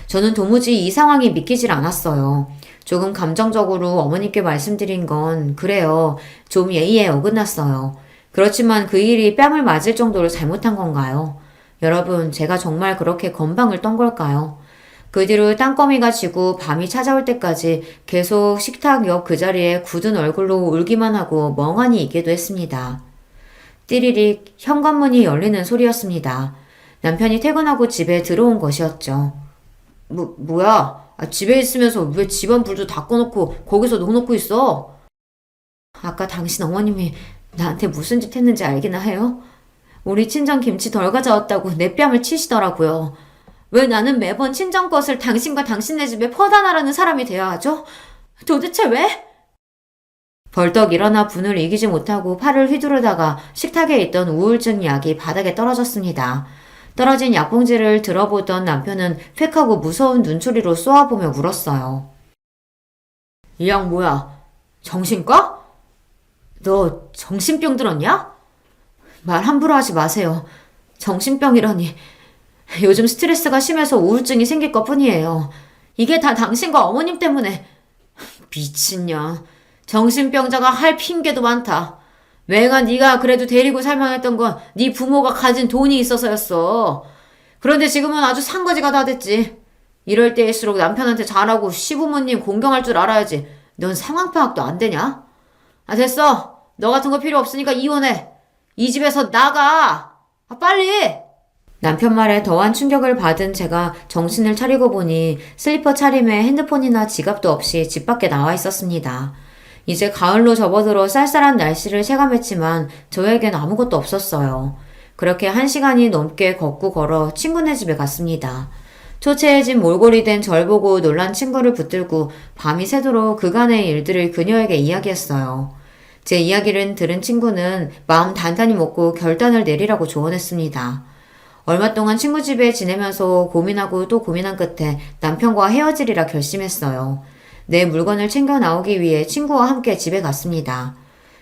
저는 도무지 이 상황이 믿기질 않았어요. 조금 감정적으로 어머님께 말씀드린 건 그래요. 좀 예의에 어긋났어요. 그렇지만 그 일이 뺨을 맞을 정도로 잘못한 건가요? 여러분, 제가 정말 그렇게 건방을 떤 걸까요? 그 뒤로 땅거미가 지고 밤이 찾아올 때까지 계속 식탁 옆 그 자리에 굳은 얼굴로 울기만 하고 멍하니 있기도 했습니다. 띠리릭 현관문이 열리는 소리였습니다. 남편이 퇴근하고 집에 들어온 것이었죠. 뭐야? 집에 있으면서 왜 집안 불도 다 꺼놓고 거기서 넋놓고 있어? 아까 당신 어머님이 나한테 무슨 짓 했는지 알기나 해요? 우리 친정 김치 덜 가져왔다고 내 뺨을 치시더라고요. 왜 나는 매번 친정 것을 당신과 당신네 집에 퍼다나라는 사람이 되어야 하죠? 도대체 왜? 벌떡 일어나 분을 이기지 못하고 팔을 휘두르다가 식탁에 있던 우울증 약이 바닥에 떨어졌습니다. 떨어진 약봉지를 들어보던 남편은 획하고 무서운 눈초리로 쏘아보며 물었어요. 이 약 뭐야? 정신과? 너 정신병 들었냐? 말 함부로 하지 마세요. 정신병이라니. 요즘 스트레스가 심해서 우울증이 생길 것 뿐이에요. 이게 다 당신과 어머님 때문에. 미친년. 정신병자가 할 핑계도 많다. 맹아 네가 그래도 데리고 살만했던 건 네 부모가 가진 돈이 있어서였어. 그런데 지금은 아주 산거지가 다 됐지. 이럴 때일수록 남편한테 잘하고 시부모님 공경할 줄 알아야지. 넌 상황 파악도 안 되냐? 아 됐어. 너 같은 거 필요 없으니까 이혼해. 이 집에서 나가. 아 빨리. 남편 말에 더한 충격을 받은 제가 정신을 차리고 보니 슬리퍼 차림에 핸드폰이나 지갑도 없이 집 밖에 나와 있었습니다. 이제 가을로 접어들어 쌀쌀한 날씨를 체감했지만 저에겐 아무것도 없었어요. 그렇게 1시간이 넘게 걷고 걸어 친구네 집에 갔습니다. 초췌해진 몰골이 된 절 보고 놀란 친구를 붙들고 밤이 새도록 그간의 일들을 그녀에게 이야기했어요. 제 이야기를 들은 친구는 마음 단단히 먹고 결단을 내리라고 조언했습니다. 얼마 동안 친구 집에 지내면서 고민하고 또 고민한 끝에 남편과 헤어지리라 결심했어요. 내 물건을 챙겨 나오기 위해 친구와 함께 집에 갔습니다.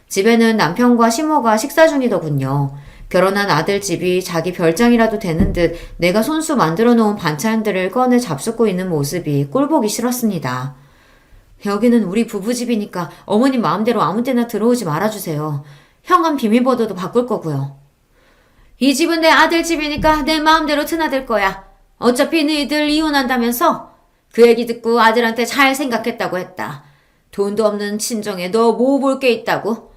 집에는 남편과 시모가 식사 중이더군요. 결혼한 아들 집이 자기 별장이라도 되는 듯 내가 손수 만들어 놓은 반찬들을 꺼내 잡숫고 있는 모습이 꼴보기 싫었습니다. 여기는 우리 부부집이니까 어머님 마음대로 아무 때나 들어오지 말아주세요. 현관 비밀번호도 바꿀 거고요. 이 집은 내 아들 집이니까 내 마음대로 드나들 거야. 어차피 너희들 이혼한다면서? 그 얘기 듣고 아들한테 잘 생각했다고 했다. 돈도 없는 친정에 너 뭐 볼 게 있다고?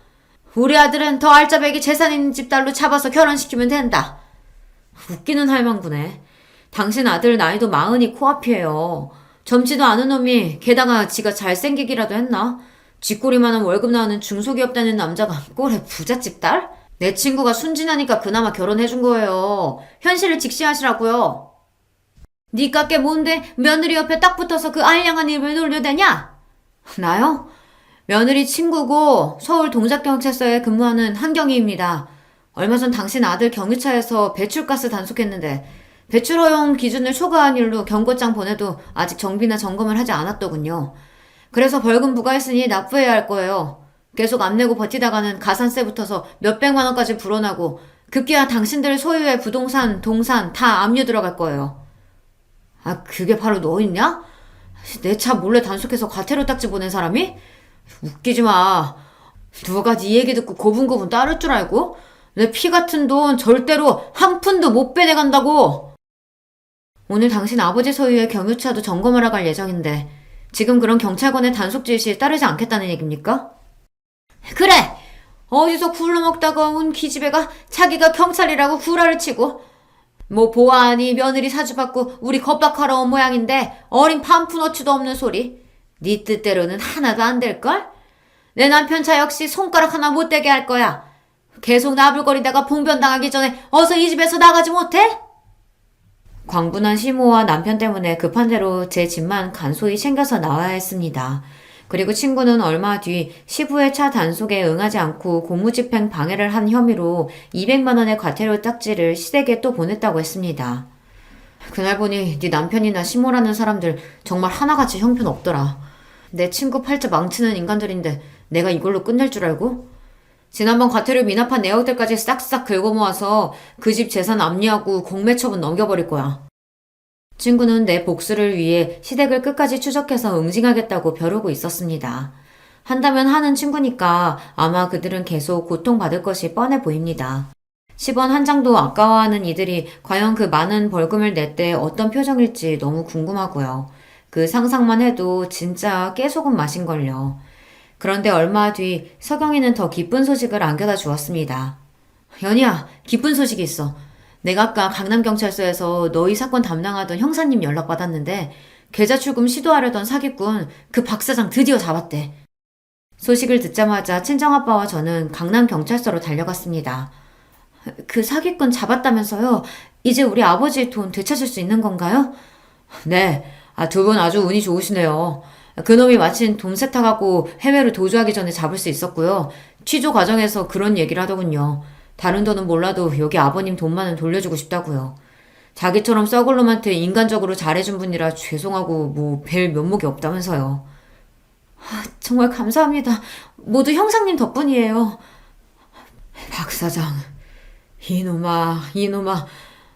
우리 아들은 더 알짜배기 재산 있는 집 딸로 잡아서 결혼시키면 된다. 웃기는 할망구네. 당신 아들 나이도 40이 코앞이에요. 젊지도 않은 놈이 게다가 지가 잘생기기라도 했나? 쥐꼬리만한 월급 나오는 중소기업 다니는 남자가 꼴에 부잣집 딸? 내 친구가 순진하니까 그나마 결혼해준 거예요. 현실을 직시하시라고요. 니 깎게 뭔데 며느리 옆에 딱 붙어서 그 알량한 입을 놀려대냐? 나요? 며느리 친구고 서울 동작경찰서에 근무하는 한경희입니다. 얼마 전 당신 아들 경유차에서 배출가스 단속했는데 배출 허용 기준을 초과한 일로 경고장 보내도 아직 정비나 점검을 하지 않았더군요. 그래서 벌금 부과했으니 납부해야 할 거예요. 계속 안 내고 버티다가는 가산세 붙어서 몇백만 원까지 불어나고 급기야 당신들 소유의 부동산, 동산 다 압류 들어갈 거예요. 아 그게 바로 너였냐? 내 차 몰래 단속해서 과태료 딱지 보낸 사람이? 웃기지 마. 누가 네 얘기 듣고 고분고분 따를 줄 알고? 내 피 같은 돈 절대로 한 푼도 못 빼내간다고. 오늘 당신 아버지 소유의 경유차도 점검하러 갈 예정인데 지금 그런 경찰관의 단속 지시에 따르지 않겠다는 얘기입니까? 그래! 어디서 굴러먹다가 온 기집애가 자기가 경찰이라고 구라를 치고 뭐 보아하니 며느리 사주받고 우리 겁박하러 온 모양인데 어린 판푼어치도 없는 소리. 네 뜻대로는 하나도 안 될걸? 내 남편 차 역시 손가락 하나 못 대게 할 거야. 계속 나불거리다가 봉변당하기 전에 어서 이 집에서 나가지 못해? 광분한 시모와 남편 때문에 급한 대로 제 집만 간소히 챙겨서 나와야 했습니다. 그리고 친구는 얼마 뒤 시부의 차 단속에 응하지 않고 공무집행 방해를 한 혐의로 200만 원의 과태료 딱지를 시댁에 또 보냈다고 했습니다. 그날 보니 네 남편이나 시모라는 사람들 정말 하나같이 형편없더라. 내 친구 팔자 망치는 인간들인데 내가 이걸로 끝낼 줄 알고? 지난번 과태료 미납한 내역들까지 싹싹 긁어 모아서 그 집 재산 압류하고 공매 처분 넘겨버릴 거야. 친구는 내 복수를 위해 시댁을 끝까지 추적해서 응징하겠다고 벼르고 있었습니다. 한다면 하는 친구니까 아마 그들은 계속 고통받을 것이 뻔해 보입니다. 10원 한 장도 아까워하는 이들이 과연 그 많은 벌금을 낼 때 어떤 표정일지 너무 궁금하고요. 그 상상만 해도 진짜 깨소금 맛인걸요. 그런데 얼마 뒤 서경이는 더 기쁜 소식을 안겨다 주었습니다. 연희야, 기쁜 소식이 있어. 내가 아까 강남경찰서에서 너희 사건 담당하던 형사님 연락받았는데 계좌 출금 시도하려던 사기꾼 그 박 사장 드디어 잡았대. 소식을 듣자마자 친정아빠와 저는 강남경찰서로 달려갔습니다. 그 사기꾼 잡았다면서요? 이제 우리 아버지 돈 되찾을 수 있는 건가요? 네, 두 분 아주 운이 좋으시네요. 그놈이 마침 돈 세탁하고 해외로 도주하기 전에 잡을 수 있었고요. 취조 과정에서 그런 얘기를 하더군요. 다른 돈은 몰라도 여기 아버님 돈만은 돌려주고 싶다고요. 자기처럼 썩을 놈한테 인간적으로 잘해준 분이라 죄송하고 뭐 뵐 면목이 없다면서요. 정말 감사합니다. 모두 형사님 덕분이에요. 박 사장, 이놈아,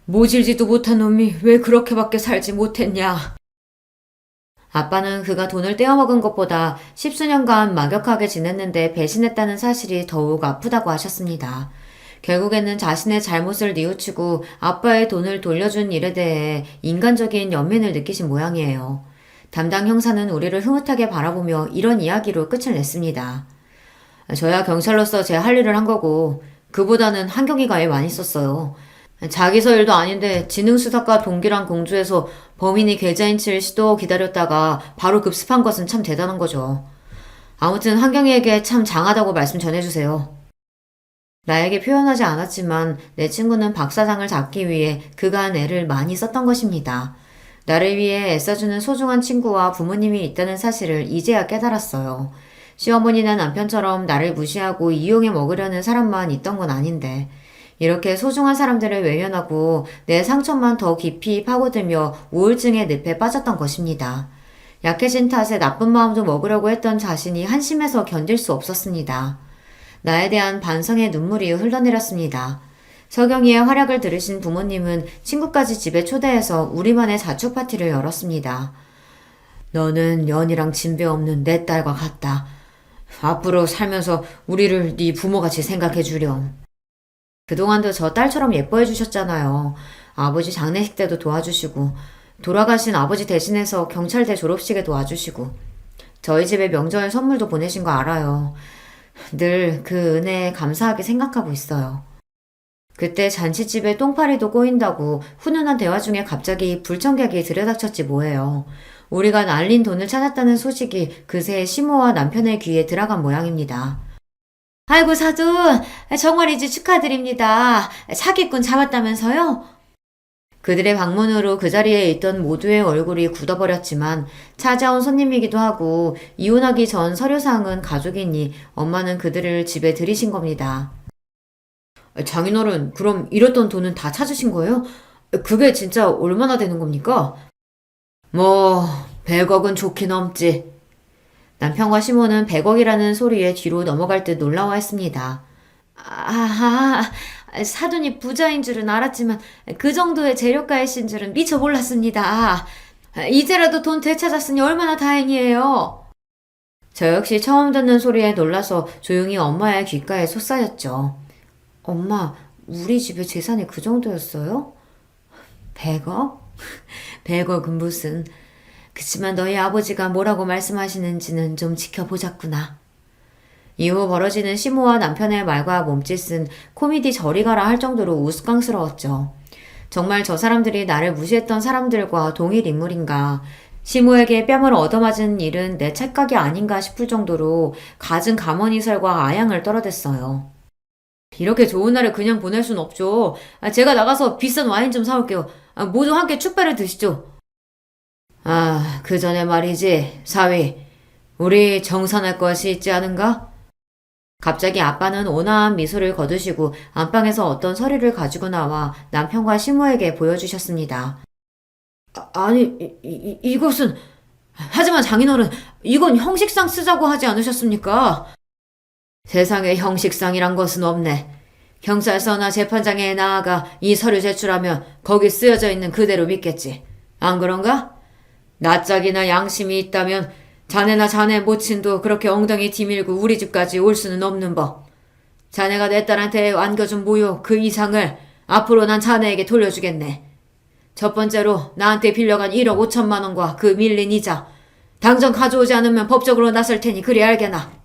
모질지도 못한 놈이 왜 그렇게밖에 살지 못했냐. 아빠는 그가 돈을 떼어먹은 것보다 십수년간 막역하게 지냈는데 배신했다는 사실이 더욱 아프다고 하셨습니다. 결국에는 자신의 잘못을 뉘우치고 아빠의 돈을 돌려준 일에 대해 인간적인 연민을 느끼신 모양이에요. 담당 형사는 우리를 흐뭇하게 바라보며 이런 이야기로 끝을 냈습니다. 저야 경찰로서 제 할 일을 한 거고 그보다는 한경이가 애 많이 썼어요. 자기서 일도 아닌데 지능수사과 동기랑 공주에서 범인이 계좌인 칠 시도 기다렸다가 바로 급습한 것은 참 대단한 거죠. 아무튼 한경이에게 참 장하다고 말씀 전해주세요. 나에게 표현하지 않았지만 내 친구는 박 사장을 잡기 위해 그간 애를 많이 썼던 것입니다. 나를 위해 애써주는 소중한 친구와 부모님이 있다는 사실을 이제야 깨달았어요. 시어머니나 남편처럼 나를 무시하고 이용해 먹으려는 사람만 있던 건 아닌데 이렇게 소중한 사람들을 외면하고 내 상처만 더 깊이 파고들며 우울증의 늪에 빠졌던 것입니다. 약해진 탓에 나쁜 마음도 먹으려고 했던 자신이 한심해서 견딜 수 없었습니다. 나에 대한 반성의 눈물이 흘러내렸습니다. 서경이의 활약을 들으신 부모님은 친구까지 집에 초대해서 우리만의 자축 파티를 열었습니다. 너는 연이랑 진배 없는 내 딸과 같다. 앞으로 살면서 우리를 네 부모같이 생각해 주렴. 그동안도 저 딸처럼 예뻐해 주셨잖아요. 아버지 장례식 때도 도와주시고 돌아가신 아버지 대신해서 경찰대 졸업식에 도와주시고 저희 집에 명절 선물도 보내신 거 알아요. 늘 그 은혜에 감사하게 생각하고 있어요. 그때 잔치집에 똥파리도 꼬인다고 훈훈한 대화 중에 갑자기 불청객이 들여닥쳤지 뭐예요. 우리가 날린 돈을 찾았다는 소식이 그새 시모와 남편의 귀에 들어간 모양입니다. 아이고 사돈, 정말이지 축하드립니다. 사기꾼 잡았다면서요? 그들의 방문으로 그 자리에 있던 모두의 얼굴이 굳어버렸지만 찾아온 손님이기도 하고 이혼하기 전 서류상은 가족이니 엄마는 그들을 집에 들이신 겁니다. 장인어른, 그럼 잃었던 돈은 다 찾으신 거예요? 그게 진짜 얼마나 되는 겁니까? 100억은 좋긴 넘지. 남편과 시모는 100억이라는 소리에 뒤로 넘어갈 듯 놀라워했습니다. 사돈이 부자인 줄은 알았지만 그 정도의 재력가이신 줄은 미처 몰랐습니다. 이제라도 돈 되찾았으니 얼마나 다행이에요. 저 역시 처음 듣는 소리에 놀라서 조용히 엄마의 귓가에 솟아였죠. 엄마, 우리 집에 재산이 그 정도였어요? 100억? 100억은 무슨... 그치만 너희 아버지가 뭐라고 말씀하시는지는 좀 지켜보자꾸나. 이후 벌어지는 시모와 남편의 말과 몸짓은 코미디 저리 가라 할 정도로 우스꽝스러웠죠. 정말 저 사람들이 나를 무시했던 사람들과 동일 인물인가. 시모에게 뺨을 얻어맞은 일은 내 착각이 아닌가 싶을 정도로 갖은 가머니설과 아양을 떨어댔어요. 이렇게 좋은 날을 그냥 보낼 순 없죠. 제가 나가서 비싼 와인 좀 사올게요. 모두 함께 축배를 드시죠. 그 전에 말이지, 사위. 우리 정산할 것이 있지 않은가? 갑자기 아빠는 온화한 미소를 거두시고 안방에서 어떤 서류를 가지고 나와 남편과 시모에게 보여주셨습니다. 아니, 이것은... 하지만 장인어른, 이건 형식상 쓰자고 하지 않으셨습니까? 세상에 형식상이란 것은 없네. 경찰서나 재판장에 나아가 이 서류 제출하면 거기 쓰여져 있는 그대로 믿겠지. 안 그런가? 낯짝이나 양심이 있다면 자네나 자네 모친도 그렇게 엉덩이 뒤밀고 우리 집까지 올 수는 없는 법. 자네가 내 딸한테 안겨준 모욕 그 이상을 앞으로 난 자네에게 돌려주겠네. 첫 번째로 나한테 빌려간 1억 5천만 원과 그 밀린 이자. 당장 가져오지 않으면 법적으로 나설 테니 그리 알게나.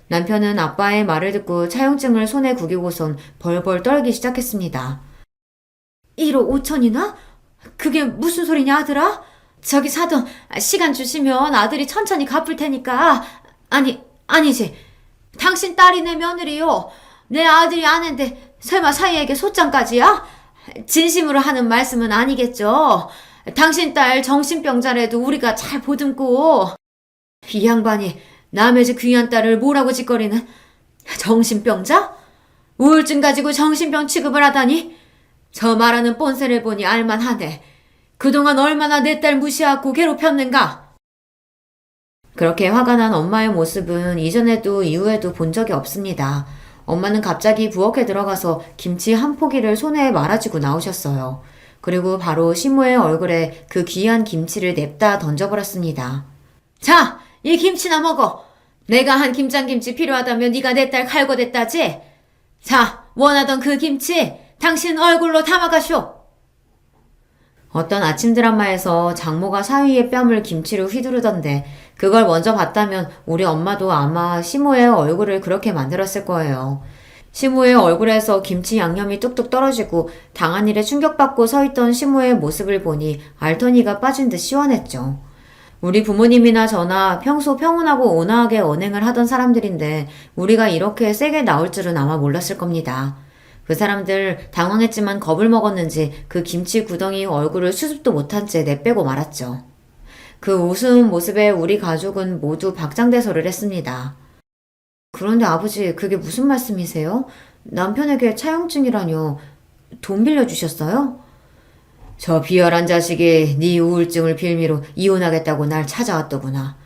남편은 아빠의 말을 듣고 차용증을 손에 구기고선 벌벌 떨기 시작했습니다. 1억 5천이나? 그게 무슨 소리냐 아들아? 저기 사돈, 시간 주시면 아들이 천천히 갚을 테니까. 아니지. 당신 딸이 내 며느리요. 내 아들이 아는데 설마 사이에게 소장까지야? 진심으로 하는 말씀은 아니겠죠. 당신 딸 정신병자라도 우리가 잘 보듬고. 이 양반이 남의 집 귀한 딸을 뭐라고 짓거리는 정신병자? 우울증 가지고 정신병 취급을 하다니? 저 말하는 뻔세를 보니 알만하네. 그동안 얼마나 내 딸 무시하고 괴롭혔는가? 그렇게 화가 난 엄마의 모습은 이전에도 이후에도 본 적이 없습니다. 엄마는 갑자기 부엌에 들어가서 김치 한 포기를 손에 말아쥐고 나오셨어요. 그리고 바로 시모의 얼굴에 그 귀한 김치를 냅다 던져버렸습니다. 자, 이 김치나 먹어. 내가 한 김장김치 필요하다면 네가 내 딸 갈고댔다지? 자, 원하던 그 김치 당신 얼굴로 담아가쇼. 어떤 아침 드라마에서 장모가 사위의 뺨을 김치로 휘두르던데 그걸 먼저 봤다면 우리 엄마도 아마 시모의 얼굴을 그렇게 만들었을 거예요. 시모의 얼굴에서 김치 양념이 뚝뚝 떨어지고 당한 일에 충격받고 서 있던 시모의 모습을 보니 알터니가 빠진 듯 시원했죠. 우리 부모님이나 저나 평소 평온하고 온화하게 언행을 하던 사람들인데 우리가 이렇게 세게 나올 줄은 아마 몰랐을 겁니다. 그 사람들 당황했지만 겁을 먹었는지 그 김치 구덩이 얼굴을 수습도 못한 채 내빼고 말았죠. 그 우스운 모습에 우리 가족은 모두 박장대소를 했습니다. 그런데 아버지, 그게 무슨 말씀이세요? 남편에게 차용증이라뇨. 돈 빌려주셨어요? 저 비열한 자식이 네 우울증을 빌미로 이혼하겠다고 날 찾아왔더구나.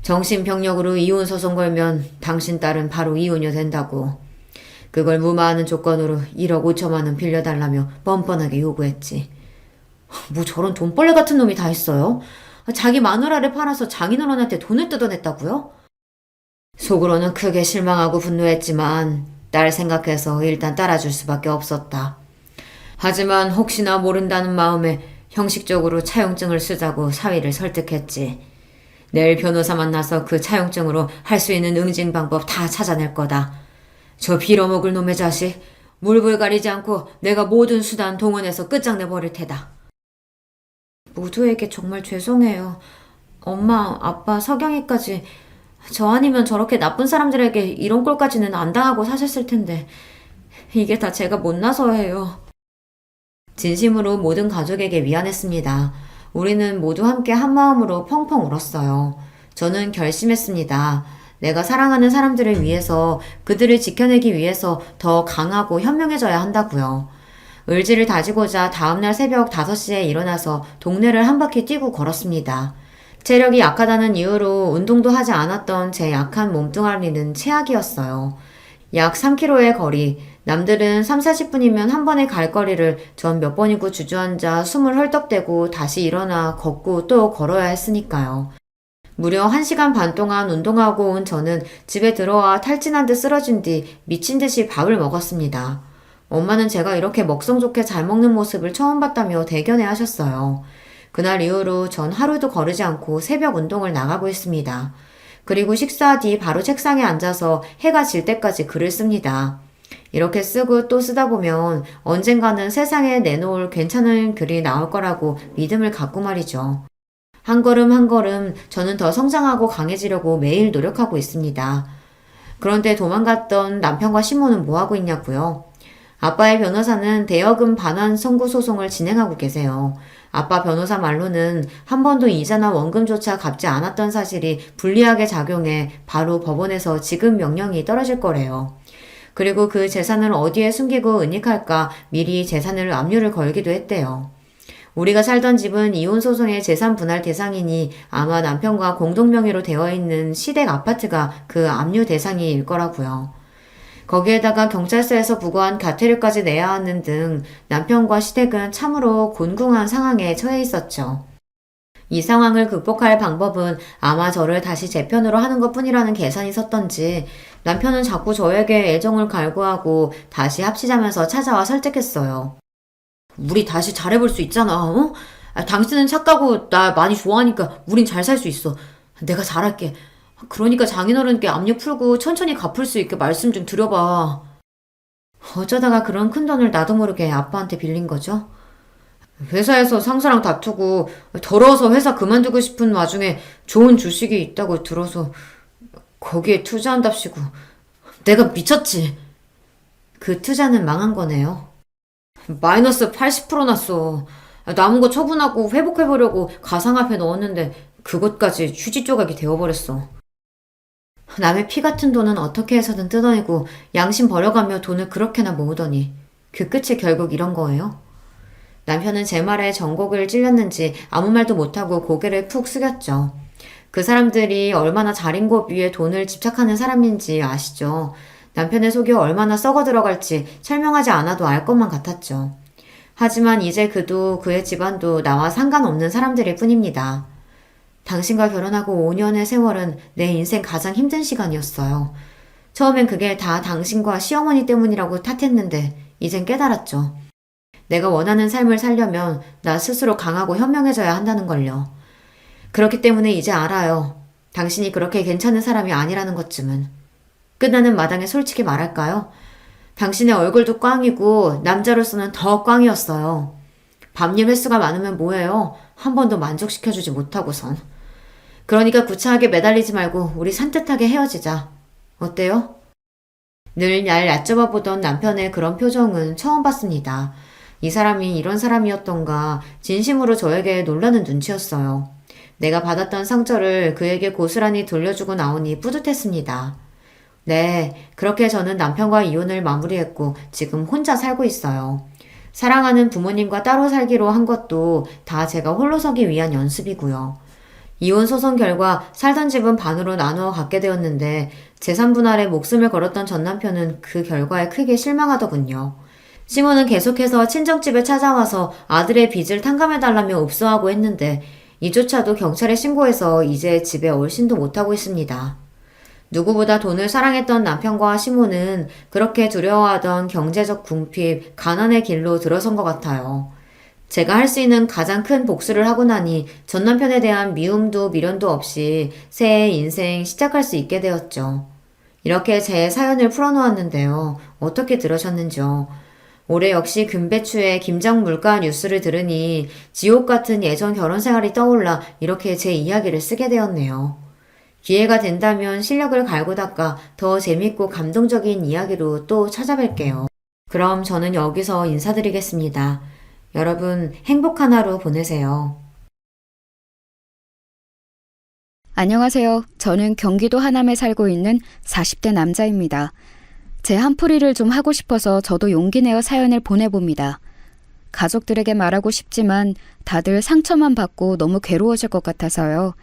정신병력으로 이혼 소송 걸면 당신 딸은 바로 이혼이 된다고. 그걸 무마하는 조건으로 1억 5천만 원 빌려달라며 뻔뻔하게 요구했지. 뭐 저런 돈벌레 같은 놈이 다 있어요? 자기 마누라를 팔아서 장인어른한테 돈을 뜯어냈다고요? 속으로는 크게 실망하고 분노했지만 딸 생각해서 일단 따라줄 수밖에 없었다. 하지만 혹시나 모른다는 마음에 형식적으로 차용증을 쓰자고 사위를 설득했지. 내일 변호사 만나서 그 차용증으로 할 수 있는 응징 방법 다 찾아낼 거다. 저 빌어먹을 놈의 자식, 물불 가리지 않고 내가 모든 수단 동원해서 끝장내버릴 테다. 모두에게 정말 죄송해요. 엄마, 아빠, 석영이까지 저 아니면 저렇게 나쁜 사람들에게 이런 꼴까지는 안 당하고 사셨을 텐데 이게 다 제가 못나서예요. 진심으로 모든 가족에게 미안했습니다. 우리는 모두 함께 한마음으로 펑펑 울었어요. 저는 결심했습니다. 내가 사랑하는 사람들을 위해서 그들을 지켜내기 위해서 더 강하고 현명해져야 한다고요. 의지를 다지고자 다음날 새벽 5시에 일어나서 동네를 한 바퀴 뛰고 걸었습니다. 체력이 약하다는 이유로 운동도 하지 않았던 제 약한 몸뚱아리는 최악이었어요. 약 3km의 거리, 남들은 3, 40분이면 한 번에 갈 거리를 전 몇 번이고 주저앉아 숨을 헐떡대고 다시 일어나 걷고 또 걸어야 했으니까요. 무려 1시간 반 동안 운동하고 온 저는 집에 들어와 탈진한 듯 쓰러진 뒤 미친 듯이 밥을 먹었습니다. 엄마는 제가 이렇게 먹성 좋게 잘 먹는 모습을 처음 봤다며 대견해 하셨어요. 그날 이후로 전 하루도 거르지 않고 새벽 운동을 나가고 있습니다. 그리고 식사 뒤 바로 책상에 앉아서 해가 질 때까지 글을 씁니다. 이렇게 쓰고 또 쓰다 보면 언젠가는 세상에 내놓을 괜찮은 글이 나올 거라고 믿음을 갖고 말이죠. 한 걸음 한 걸음 저는 더 성장하고 강해지려고 매일 노력하고 있습니다. 그런데 도망갔던 남편과 시모는 뭐하고 있냐고요? 아빠의 변호사는 대여금 반환 선고 소송을 진행하고 계세요. 아빠 변호사 말로는 한 번도 이자나 원금조차 갚지 않았던 사실이 불리하게 작용해 바로 법원에서 지급 명령이 떨어질 거래요. 그리고 그 재산을 어디에 숨기고 은닉할까 미리 재산을 압류를 걸기도 했대요. 우리가 살던 집은 이혼소송의 재산 분할 대상이니 아마 남편과 공동명의로 되어 있는 시댁 아파트가 그 압류 대상일 거라고요. 거기에다가 경찰서에서 부과한 가태료까지 내야 하는 등 남편과 시댁은 참으로 곤궁한 상황에 처해 있었죠. 이 상황을 극복할 방법은 아마 저를 다시 제 편으로 하는 것뿐이라는 계산이 섰던지 남편은 자꾸 저에게 애정을 갈구하고 다시 합치자면서 찾아와 설득했어요. 우리 다시 잘해볼 수 있잖아, 어? 당신은 착하고 나 많이 좋아하니까 우린 잘 살 수 있어. 내가 잘할게. 그러니까 장인어른께 압력 풀고 천천히 갚을 수 있게 말씀 좀 드려봐. 어쩌다가 그런 큰돈을 나도 모르게 아빠한테 빌린 거죠? 회사에서 상사랑 다투고 더러워서 회사 그만두고 싶은 와중에 좋은 주식이 있다고 들어서 거기에 투자한답시고 내가 미쳤지. 그 투자는 망한 거네요. 마이너스 80% 났어. 남은 거 처분하고 회복해보려고 가상화폐 넣었는데 그것까지 휴지 조각이 되어버렸어. 남의 피 같은 돈은 어떻게 해서든 뜯어내고 양심 버려가며 돈을 그렇게나 모으더니 그 끝이 결국 이런 거예요? 남편은 제 말에 전곡을 찔렸는지 아무 말도 못하고 고개를 푹 숙였죠. 그 사람들이 얼마나 자린고 위에 돈을 집착하는 사람인지 아시죠? 남편의 속이 얼마나 썩어 들어갈지 설명하지 않아도 알 것만 같았죠. 하지만 이제 그도 그의 집안도 나와 상관없는 사람들일 뿐입니다. 당신과 결혼하고 5년의 세월은 내 인생 가장 힘든 시간이었어요. 처음엔 그게 다 당신과 시어머니 때문이라고 탓했는데 이젠 깨달았죠. 내가 원하는 삶을 살려면 나 스스로 강하고 현명해져야 한다는 걸요. 그렇기 때문에 이제 알아요. 당신이 그렇게 괜찮은 사람이 아니라는 것쯤은. 끝나는 마당에 솔직히 말할까요? 당신의 얼굴도 꽝이고 남자로서는 더 꽝이었어요. 밤일 횟수가 많으면 뭐해요? 한 번도 만족시켜주지 못하고선. 그러니까 구차하게 매달리지 말고 우리 산뜻하게 헤어지자. 어때요? 늘 날 얕잡아 보던 남편의 그런 표정은 처음 봤습니다. 이 사람이 이런 사람이었던가 진심으로 저에게 놀라는 눈치였어요. 내가 받았던 상처를 그에게 고스란히 돌려주고 나오니 뿌듯했습니다. 네, 그렇게 저는 남편과 이혼을 마무리했고 지금 혼자 살고 있어요. 사랑하는 부모님과 따로 살기로 한 것도 다 제가 홀로 서기 위한 연습이고요. 이혼 소송 결과 살던 집은 반으로 나누어 갖게 되었는데 재산 분할에 목숨을 걸었던 전 남편은 그 결과에 크게 실망하더군요. 시모는 계속해서 친정집에 찾아와서 아들의 빚을 탕감해달라며 읍소하고 했는데 이조차도 경찰에 신고해서 이제 집에 얼씬도 못하고 있습니다. 누구보다 돈을 사랑했던 남편과 시모는 그렇게 두려워하던 경제적 궁핍, 가난의 길로 들어선 것 같아요. 제가 할 수 있는 가장 큰 복수를 하고 나니 전 남편에 대한 미움도 미련도 없이 새 인생 시작할 수 있게 되었죠. 이렇게 제 사연을 풀어놓았는데요. 어떻게 들으셨는지요? 올해 역시 금배추의 김장 물가 뉴스를 들으니 지옥 같은 예전 결혼 생활이 떠올라 이렇게 제 이야기를 쓰게 되었네요. 기회가 된다면 실력을 갈고 닦아 더 재밌고 감동적인 이야기로 또 찾아뵐게요. 그럼 저는 여기서 인사드리겠습니다. 여러분 행복한 하루 보내세요. 안녕하세요. 저는 경기도 하남에 살고 있는 40대 남자입니다. 제 한풀이를 좀 하고 싶어서 저도 용기 내어 사연을 보내봅니다. 가족들에게 말하고 싶지만 다들 상처만 받고 너무 괴로워질 것 같아서요.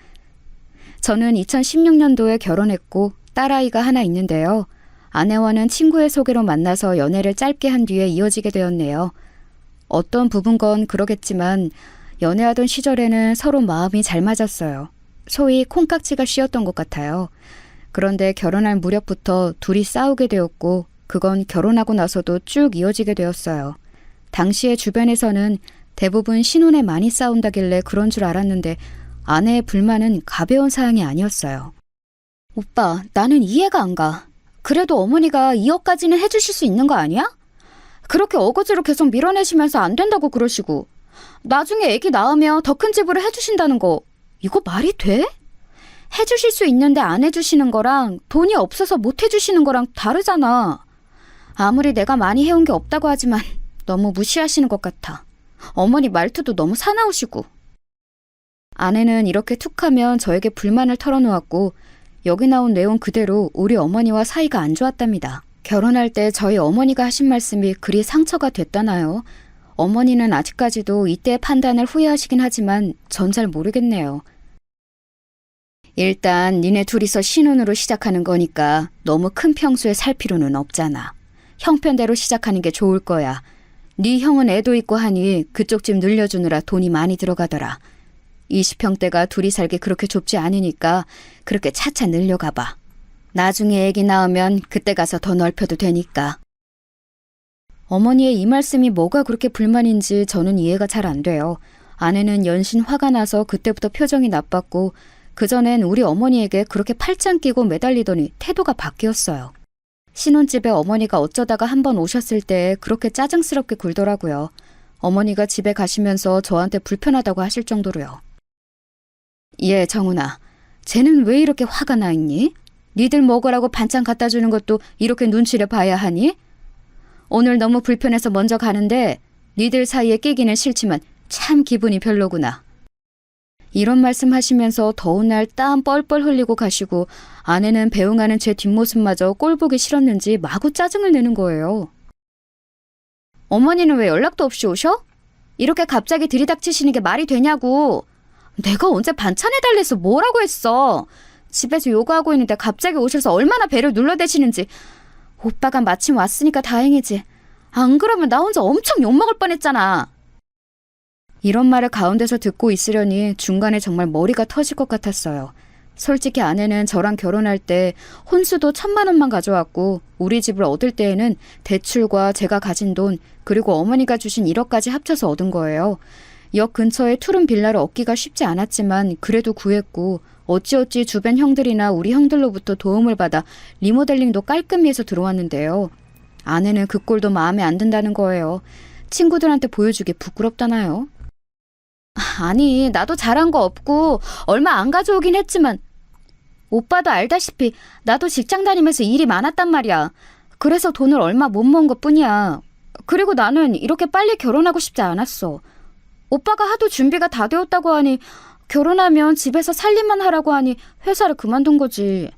저는 2016년도에 결혼했고 딸아이가 하나 있는데요. 아내와는 친구의 소개로 만나서 연애를 짧게 한 뒤에 이어지게 되었네요. 어떤 부분건 그러겠지만 연애하던 시절에는 서로 마음이 잘 맞았어요. 소위 콩깍지가 씌었던 것 같아요. 그런데 결혼할 무렵부터 둘이 싸우게 되었고 그건 결혼하고 나서도 쭉 이어지게 되었어요. 당시에 주변에서는 대부분 신혼에 많이 싸운다길래 그런 줄 알았는데 아내의 불만은 가벼운 사항이 아니었어요. 오빠, 나는 이해가 안 가. 그래도 어머니가 2억까지는 해주실 수 있는 거 아니야? 그렇게 어거지로 계속 밀어내시면서 안 된다고 그러시고 나중에 애기 낳으면 더 큰 집으로 해주신다는 거 이거 말이 돼? 해주실 수 있는데 안 해주시는 거랑 돈이 없어서 못 해주시는 거랑 다르잖아. 아무리 내가 많이 해온 게 없다고 하지만 너무 무시하시는 것 같아. 어머니 말투도 너무 사나우시고. 아내는 이렇게 툭하면 저에게 불만을 털어놓았고 여기 나온 내용 그대로 우리 어머니와 사이가 안 좋았답니다. 결혼할 때 저희 어머니가 하신 말씀이 그리 상처가 됐다나요? 어머니는 아직까지도 이때의 판단을 후회하시긴 하지만 전 잘 모르겠네요. 일단 니네 둘이서 신혼으로 시작하는 거니까 너무 큰 평수에 살 필요는 없잖아. 형편대로 시작하는 게 좋을 거야. 네 형은 애도 있고 하니 그쪽 집 늘려주느라 돈이 많이 들어가더라. 20평대가 둘이 살기 그렇게 좁지 않으니까 그렇게 차차 늘려가봐. 나중에 애기 낳으면 그때 가서 더 넓혀도 되니까. 어머니의 이 말씀이 뭐가 그렇게 불만인지 저는 이해가 잘 안 돼요. 아내는 연신 화가 나서 그때부터 표정이 나빴고 그전엔 우리 어머니에게 그렇게 팔짱 끼고 매달리더니 태도가 바뀌었어요. 신혼집에 어머니가 어쩌다가 한번 오셨을 때 그렇게 짜증스럽게 굴더라고요. 어머니가 집에 가시면서 저한테 불편하다고 하실 정도로요. 예, 정훈아. 쟤는 왜 이렇게 화가 나 있니? 니들 먹으라고 반찬 갖다 주는 것도 이렇게 눈치를 봐야 하니? 오늘 너무 불편해서 먼저 가는데 니들 사이에 끼기는 싫지만 참 기분이 별로구나. 이런 말씀하시면서 더운 날 땀 뻘뻘 흘리고 가시고 아내는 배웅하는 제 뒷모습마저 꼴보기 싫었는지 마구 짜증을 내는 거예요. 어머니는 왜 연락도 없이 오셔? 이렇게 갑자기 들이닥치시는 게 말이 되냐고. 내가 언제 반찬해달래서 뭐라고 했어. 집에서 요가하고 있는데 갑자기 오셔서 얼마나 배를 눌러대시는지. 오빠가 마침 왔으니까 다행이지. 안 그러면 나 혼자 엄청 욕먹을 뻔했잖아. 이런 말을 가운데서 듣고 있으려니 중간에 정말 머리가 터질 것 같았어요. 솔직히 아내는 저랑 결혼할 때 혼수도 1,000만 원만 가져왔고 우리 집을 얻을 때에는 대출과 제가 가진 돈 그리고 어머니가 주신 1억까지 합쳐서 얻은 거예요. 역 근처에 투룸 빌라를 얻기가 쉽지 않았지만 그래도 구했고 어찌어찌 주변 형들이나 우리 형들로부터 도움을 받아 리모델링도 깔끔히 해서 들어왔는데요. 아내는 그 꼴도 마음에 안 든다는 거예요. 친구들한테 보여주기 부끄럽다나요? 아니, 나도 잘한 거 없고 얼마 안 가져오긴 했지만 오빠도 알다시피 나도 직장 다니면서 일이 많았단 말이야. 그래서 돈을 얼마 못 모은 것뿐이야. 그리고 나는 이렇게 빨리 결혼하고 싶지 않았어. 오빠가 하도 준비가 다 되었다고 하니 결혼하면 집에서 살림만 하라고 하니 회사를 그만둔 거지.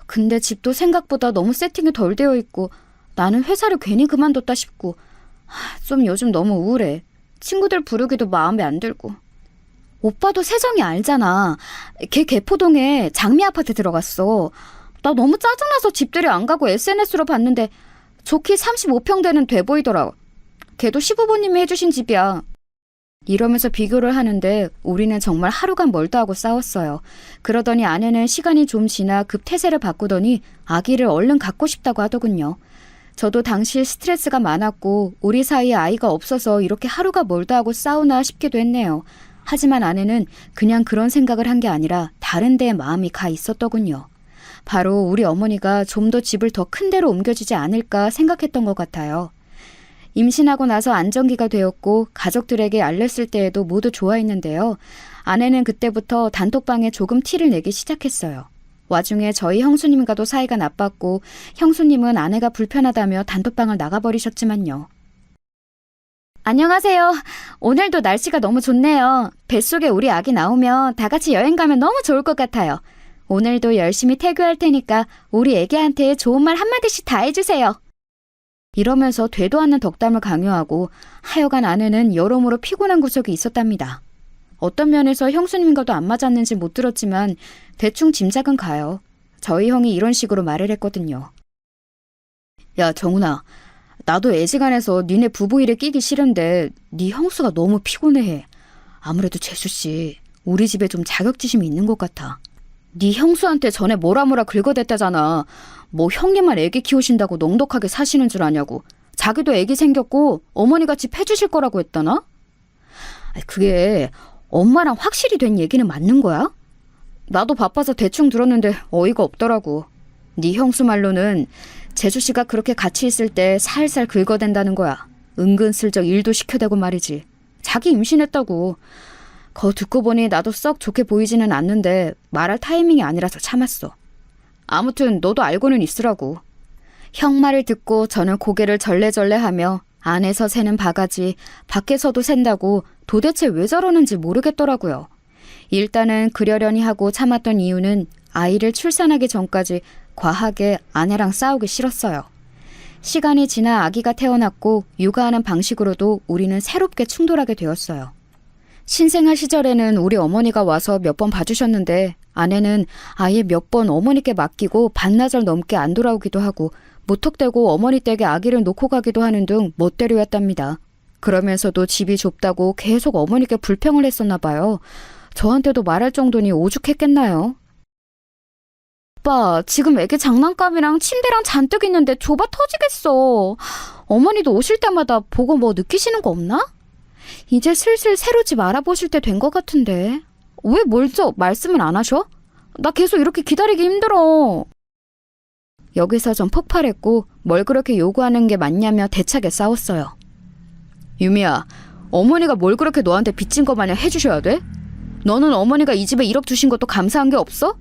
근데 집도 생각보다 너무 세팅이 덜 되어 있고 나는 회사를 괜히 그만뒀다 싶고 좀 요즘 너무 우울해. 친구들 부르기도 마음에 안 들고. 오빠도 세정이 알잖아. 걔 개포동에 장미 아파트 들어갔어. 나 너무 짜증나서 집들이 안 가고 SNS로 봤는데 좋기 35평 되는 돼 보이더라. 걔도 시부모님이 해주신 집이야. 이러면서 비교를 하는데 우리는 정말 하루가 멀다 하고 싸웠어요. 그러더니 아내는 시간이 좀 지나 급 태세를 바꾸더니 아기를 얼른 갖고 싶다고 하더군요. 저도 당시 스트레스가 많았고 우리 사이에 아이가 없어서 이렇게 하루가 멀다 하고 싸우나 싶기도 했네요. 하지만 아내는 그냥 그런 생각을 한 게 아니라 다른 데에 마음이 가 있었더군요. 바로 우리 어머니가 좀 더 집을 더 큰 데로 옮겨주지 않을까 생각했던 것 같아요. 임신하고 나서 안정기가 되었고 가족들에게 알렸을 때에도 모두 좋아했는데요. 아내는 그때부터 단톡방에 조금 티를 내기 시작했어요. 와중에 저희 형수님과도 사이가 나빴고 형수님은 아내가 불편하다며 단톡방을 나가버리셨지만요. 안녕하세요. 오늘도 날씨가 너무 좋네요. 뱃속에 우리 아기 나오면 다 같이 여행 가면 너무 좋을 것 같아요. 오늘도 열심히 태교할 테니까 우리 애기한테 좋은 말 한마디씩 다 해주세요. 이러면서 되도 않는 덕담을 강요하고 하여간 아내는 여러모로 피곤한 구석이 있었답니다. 어떤 면에서 형수님과도 안 맞았는지 못 들었지만 대충 짐작은 가요. 저희 형이 이런 식으로 말을 했거든요. 야, 정훈아. 나도 애지간해서 니네 부부 일에 끼기 싫은데 네 형수가 너무 피곤해해. 아무래도 재수씨, 우리 집에 좀 자격지심이 있는 것 같아. 네 형수한테 전에 뭐라 긁어댔다잖아. 뭐 형님만 애기 키우신다고 넉넉하게 사시는 줄 아냐고. 자기도 애기 생겼고 어머니가 집 해주실 거라고 했다나? 그게 엄마랑 확실히 된 얘기는 맞는 거야? 나도 바빠서 대충 들었는데 어이가 없더라고. 네 형수 말로는 재수씨가 그렇게 같이 있을 때 살살 긁어댄다는 거야. 은근슬쩍 일도 시켜대고 말이지. 자기 임신했다고. 거 듣고 보니 나도 썩 좋게 보이지는 않는데 말할 타이밍이 아니라서 참았어. 아무튼 너도 알고는 있으라고. 형 말을 듣고 저는 고개를 절레절레하며 안에서 새는 바가지, 밖에서도 샌다고 도대체 왜 저러는지 모르겠더라고요. 일단은 그러려니 하고 참았던 이유는 아이를 출산하기 전까지 과하게 아내랑 싸우기 싫었어요. 시간이 지나 아기가 태어났고 육아하는 방식으로도 우리는 새롭게 충돌하게 되었어요. 신생아 시절에는 우리 어머니가 와서 몇 번 봐주셨는데 아내는 아예 몇 번 어머니께 맡기고 반나절 넘게 안 돌아오기도 하고 무턱대고 어머니 댁에 아기를 놓고 가기도 하는 등 멋대로였답니다. 그러면서도 집이 좁다고 계속 어머니께 불평을 했었나 봐요. 저한테도 말할 정도니 오죽했겠나요? 오빠, 지금 애기 장난감이랑 침대랑 잔뜩 있는데 좁아 터지겠어. 어머니도 오실 때마다 보고 뭐 느끼시는 거 없나? 이제 슬슬 새로 집 알아보실 때 된 것 같은데. 왜 먼저 말씀을 안 하셔? 나 계속 이렇게 기다리기 힘들어. 여기서 전 폭발했고 뭘 그렇게 요구하는 게 맞냐며 대차게 싸웠어요. 유미야, 어머니가 뭘 그렇게 너한테 빚진 거 마냥 해주셔야 돼? 너는 어머니가 이 집에 1억 주신 것도 감사한 게 없어?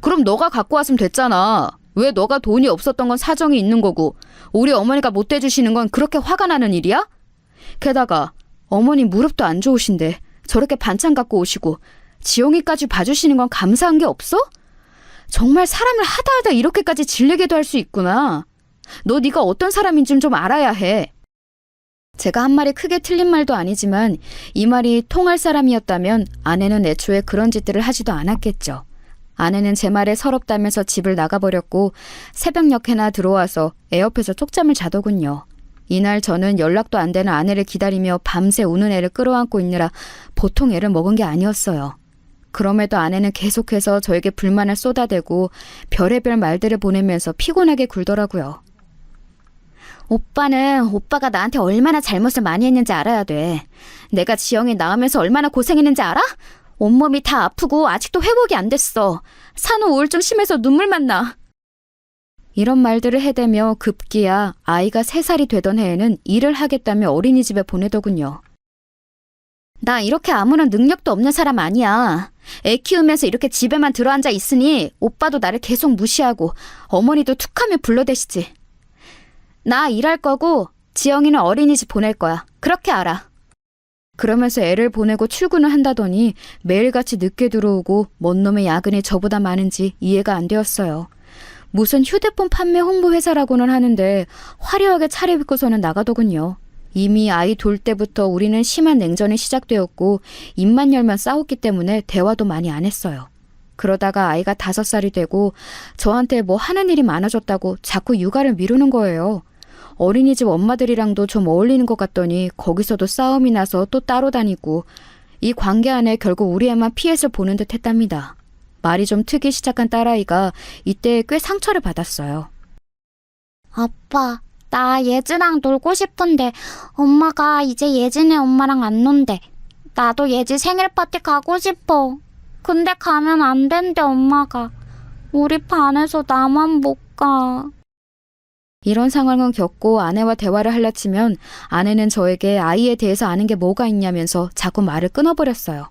그럼 너가 갖고 왔으면 됐잖아. 왜 너가 돈이 없었던 건 사정이 있는 거고 우리 어머니가 못 대주시는 건 그렇게 화가 나는 일이야? 게다가 어머니 무릎도 안 좋으신데 저렇게 반찬 갖고 오시고 지영이까지 봐주시는 건 감사한 게 없어? 정말 사람을 하다하다 이렇게까지 질리게도 할 수 있구나. 너 네가 어떤 사람인 줄 좀 알아야 해. 제가 한 말이 크게 틀린 말도 아니지만 이 말이 통할 사람이었다면 아내는 애초에 그런 짓들을 하지도 않았겠죠. 아내는 제 말에 서럽다면서 집을 나가버렸고 새벽녘에나 들어와서 애 옆에서 쪽잠을 자더군요. 이날 저는 연락도 안 되는 아내를 기다리며 밤새 우는 애를 끌어안고 있느라 보통 애를 먹은 게 아니었어요. 그럼에도 아내는 계속해서 저에게 불만을 쏟아대고 별의별 말들을 보내면서 피곤하게 굴더라고요. 오빠는 오빠가 나한테 얼마나 잘못을 많이 했는지 알아야 돼. 내가 지영이 낳으면서 얼마나 고생했는지 알아? 온몸이 다 아프고 아직도 회복이 안 됐어. 산후 우울증 심해서 눈물만 나. 이런 말들을 해대며 급기야 아이가 3살이 되던 해에는 일을 하겠다며 어린이집에 보내더군요. 나 이렇게 아무런 능력도 없는 사람 아니야. 애 키우면서 이렇게 집에만 들어앉아 있으니 오빠도 나를 계속 무시하고 어머니도 툭하면 불러대시지. 나 일할 거고 지영이는 어린이집 보낼 거야. 그렇게 알아. 그러면서 애를 보내고 출근을 한다더니 매일같이 늦게 들어오고 뭔 놈의 야근이 저보다 많은지 이해가 안 되었어요. 무슨 휴대폰 판매 홍보 회사라고는 하는데 화려하게 차려입고서는 나가더군요. 이미 아이 돌 때부터 우리는 심한 냉전이 시작되었고 입만 열면 싸웠기 때문에 대화도 많이 안 했어요. 그러다가 아이가 5살이 되고 저한테 뭐 하는 일이 많아졌다고 자꾸 육아를 미루는 거예요. 어린이집 엄마들이랑도 좀 어울리는 것 같더니 거기서도 싸움이 나서 또 따로 다니고 이 관계 안에 결국 우리 애만 피해서 보는 듯 했답니다. 말이 좀 트기 시작한 딸아이가 이때 꽤 상처를 받았어요. 아빠, 나 예지랑 놀고 싶은데 엄마가 이제 예진의 엄마랑 안 논대. 나도 예지 생일 파티 가고 싶어. 근데 가면 안 된대, 엄마가. 우리 반에서 나만 못 가. 이런 상황을 겪고 아내와 대화를 하려치면 아내는 저에게 아이에 대해서 아는 게 뭐가 있냐면서 자꾸 말을 끊어버렸어요.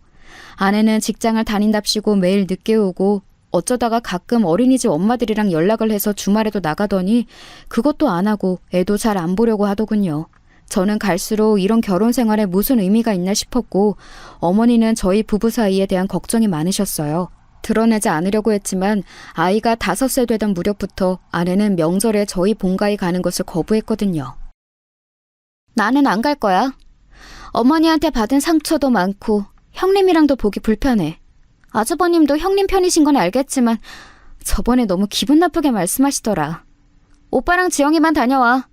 아내는 직장을 다닌답시고 매일 늦게 오고 어쩌다가 가끔 어린이집 엄마들이랑 연락을 해서 주말에도 나가더니 그것도 안 하고 애도 잘 안 보려고 하더군요. 저는 갈수록 이런 결혼 생활에 무슨 의미가 있나 싶었고 어머니는 저희 부부 사이에 대한 걱정이 많으셨어요. 드러내지 않으려고 했지만 아이가 5세 되던 무렵부터 아내는 명절에 저희 본가에 가는 것을 거부했거든요. 나는 안 갈 거야. 어머니한테 받은 상처도 많고 형님이랑도 보기 불편해. 아주버님도 형님 편이신 건 알겠지만 저번에 너무 기분 나쁘게 말씀하시더라. 오빠랑 지영이만 다녀와.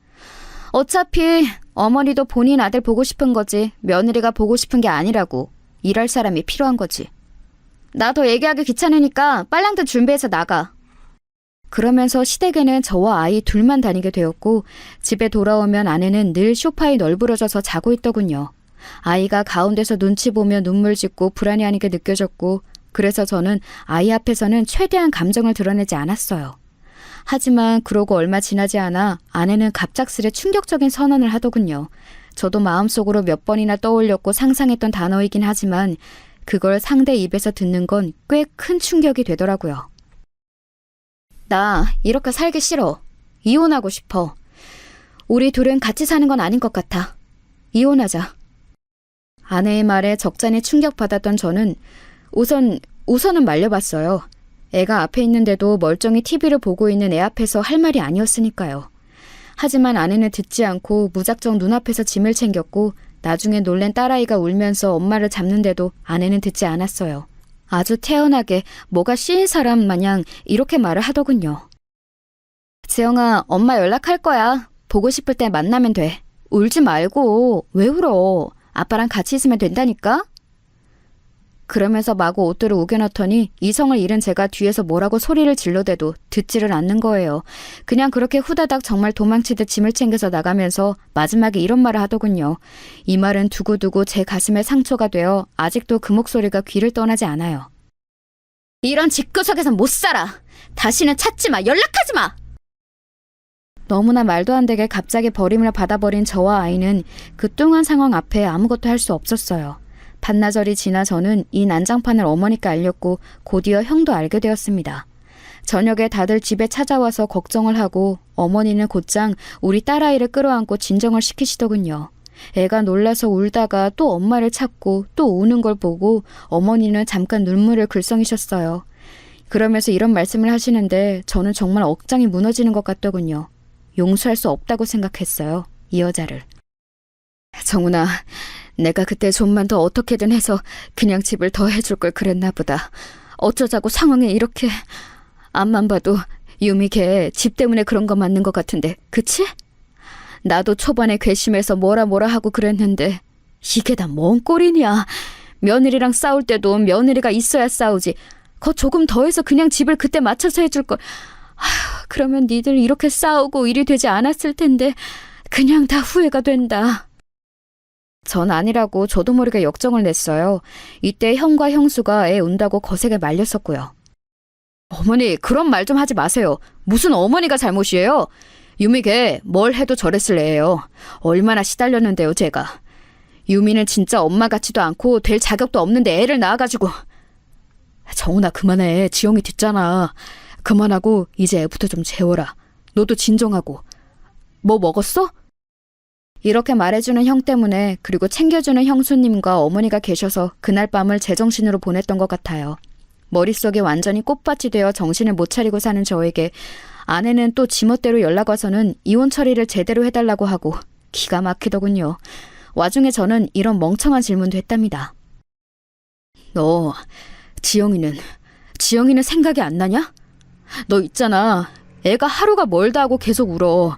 어차피 어머니도 본인 아들 보고 싶은 거지 며느리가 보고 싶은 게 아니라고. 일할 사람이 필요한 거지. 나도 얘기하기 귀찮으니까 빨랑들 준비해서 나가. 그러면서 시댁에는 저와 아이 둘만 다니게 되었고 집에 돌아오면 아내는 늘 소파에 널브러져서 자고 있더군요. 아이가 가운데서 눈치 보며 눈물 짓고 불안해하는 게 느껴졌고 그래서 저는 아이 앞에서는 최대한 감정을 드러내지 않았어요. 하지만 그러고 얼마 지나지 않아 아내는 갑작스레 충격적인 선언을 하더군요. 저도 마음속으로 몇 번이나 떠올렸고 상상했던 단어이긴 하지만 그걸 상대 입에서 듣는 건 꽤 큰 충격이 되더라고요. 나 이렇게 살기 싫어. 이혼하고 싶어. 우리 둘은 같이 사는 건 아닌 것 같아. 이혼하자. 아내의 말에 적잖이 충격받았던 저는 우선은 말려봤어요. 애가 앞에 있는데도 멀쩡히 TV를 보고 있는 애 앞에서 할 말이 아니었으니까요. 하지만 아내는 듣지 않고 무작정 눈앞에서 짐을 챙겼고 나중에 놀란 딸아이가 울면서 엄마를 잡는데도 아내는 듣지 않았어요. 아주 태연하게 뭐가 씌인 사람 마냥 이렇게 말을 하더군요. 지영아, 엄마 연락할 거야. 보고 싶을 때 만나면 돼. 울지 말고. 왜 울어? 아빠랑 같이 있으면 된다니까? 그러면서 마구 옷들을 우겨넣더니 이성을 잃은 제가 뒤에서 뭐라고 소리를 질러대도 듣지를 않는 거예요. 그냥 그렇게 후다닥 정말 도망치듯 짐을 챙겨서 나가면서 마지막에 이런 말을 하더군요. 이 말은 두고두고 제 가슴에 상처가 되어 아직도 그 목소리가 귀를 떠나지 않아요. 이런 집구석에선 못 살아. 다시는 찾지 마. 연락하지 마. 너무나 말도 안 되게 갑자기 버림을 받아버린 저와 아이는 그 뚱한 상황 앞에 아무것도 할 수 없었어요. 반나절이 지나 저는 이 난장판을 어머니께 알렸고 곧이어 형도 알게 되었습니다. 저녁에 다들 집에 찾아와서 걱정을 하고 어머니는 곧장 우리 딸아이를 끌어안고 진정을 시키시더군요. 애가 놀라서 울다가 또 엄마를 찾고 또 우는 걸 보고 어머니는 잠깐 눈물을 글썽이셨어요. 그러면서 이런 말씀을 하시는데 저는 정말 억장이 무너지는 것 같더군요. 용서할 수 없다고 생각했어요. 이 여자를. 정훈아, 내가 그때 좀만 더 어떻게든 해서 그냥 집을 더 해줄 걸 그랬나 보다. 어쩌자고 상황이 이렇게. 앞만 봐도 유미 걔 집 때문에 그런 거 맞는 것 같은데, 그치? 나도 초반에 괘씸해서 뭐라 하고 그랬는데 이게 다 뭔 꼴이냐. 며느리랑 싸울 때도 며느리가 있어야 싸우지. 거 조금 더해서 그냥 집을 그때 맞춰서 해줄 걸. 아휴, 그러면 니들 이렇게 싸우고 일이 되지 않았을 텐데 그냥 다 후회가 된다. 전 아니라고 저도 모르게 역정을 냈어요. 이때 형과 형수가 애 운다고 거세게 말렸었고요. 어머니, 그런 말 좀 하지 마세요. 무슨 어머니가 잘못이에요? 유미 걔 뭘 해도 저랬을 애예요. 얼마나 시달렸는데요, 제가. 유미는 진짜 엄마 같지도 않고 될 자격도 없는데 애를 낳아가지고. 정훈아, 그만해. 지영이 듣잖아. 그만하고 이제 애부터 좀 재워라. 너도 진정하고. 뭐 먹었어? 이렇게 말해주는 형 때문에, 그리고 챙겨주는 형수님과 어머니가 계셔서 그날 밤을 제정신으로 보냈던 것 같아요. 머릿속에 완전히 꽃밭이 되어 정신을 못 차리고 사는 저에게 아내는 또 지멋대로 연락 와서는 이혼 처리를 제대로 해달라고 하고 기가 막히더군요. 와중에 저는 이런 멍청한 질문도 했답니다. 너 지영이는 생각이 안 나냐? 너 있잖아. 애가 하루가 멀다 하고 계속 울어.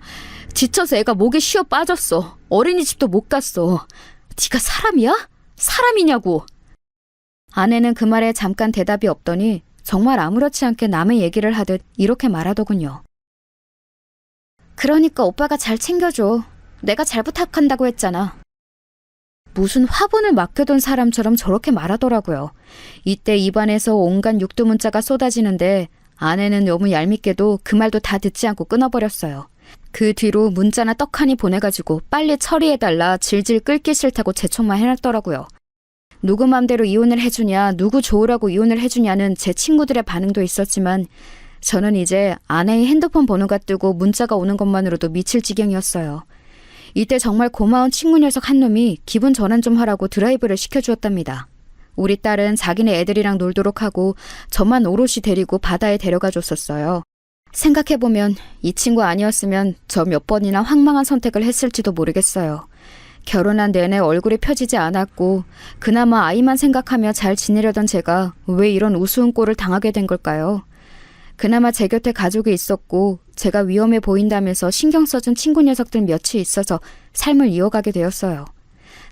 지쳐서 애가 목에 쉬어 빠졌어. 어린이집도 못 갔어. 네가 사람이야? 사람이냐고. 아내는 그 말에 잠깐 대답이 없더니 정말 아무렇지 않게 남의 얘기를 하듯 이렇게 말하더군요. 그러니까 오빠가 잘 챙겨줘. 내가 잘 부탁한다고 했잖아. 무슨 화분을 맡겨둔 사람처럼 저렇게 말하더라고요. 이때 입안에서 온갖 육두문자가 쏟아지는데 아내는 너무 얄밉게도 그 말도 다 듣지 않고 끊어버렸어요. 그 뒤로 문자나 떡하니 보내가지고 빨리 처리해달라 질질 끌기 싫다고 재촉만 해놨더라고요. 누구 맘대로 이혼을 해주냐, 누구 좋으라고 이혼을 해주냐는 제 친구들의 반응도 있었지만 저는 이제 아내의 핸드폰 번호가 뜨고 문자가 오는 것만으로도 미칠 지경이었어요. 이때 정말 고마운 친구 녀석 한 놈이 기분 전환 좀 하라고 드라이브를 시켜주었답니다. 우리 딸은 자기네 애들이랑 놀도록 하고 저만 오롯이 데리고 바다에 데려가 줬었어요. 생각해보면 이 친구 아니었으면 저 몇 번이나 황망한 선택을 했을지도 모르겠어요. 결혼한 내내 얼굴이 펴지지 않았고 그나마 아이만 생각하며 잘 지내려던 제가 왜 이런 우스운 꼴을 당하게 된 걸까요? 그나마 제 곁에 가족이 있었고 제가 위험해 보인다면서 신경 써준 친구 녀석들 몇이 있어서 삶을 이어가게 되었어요.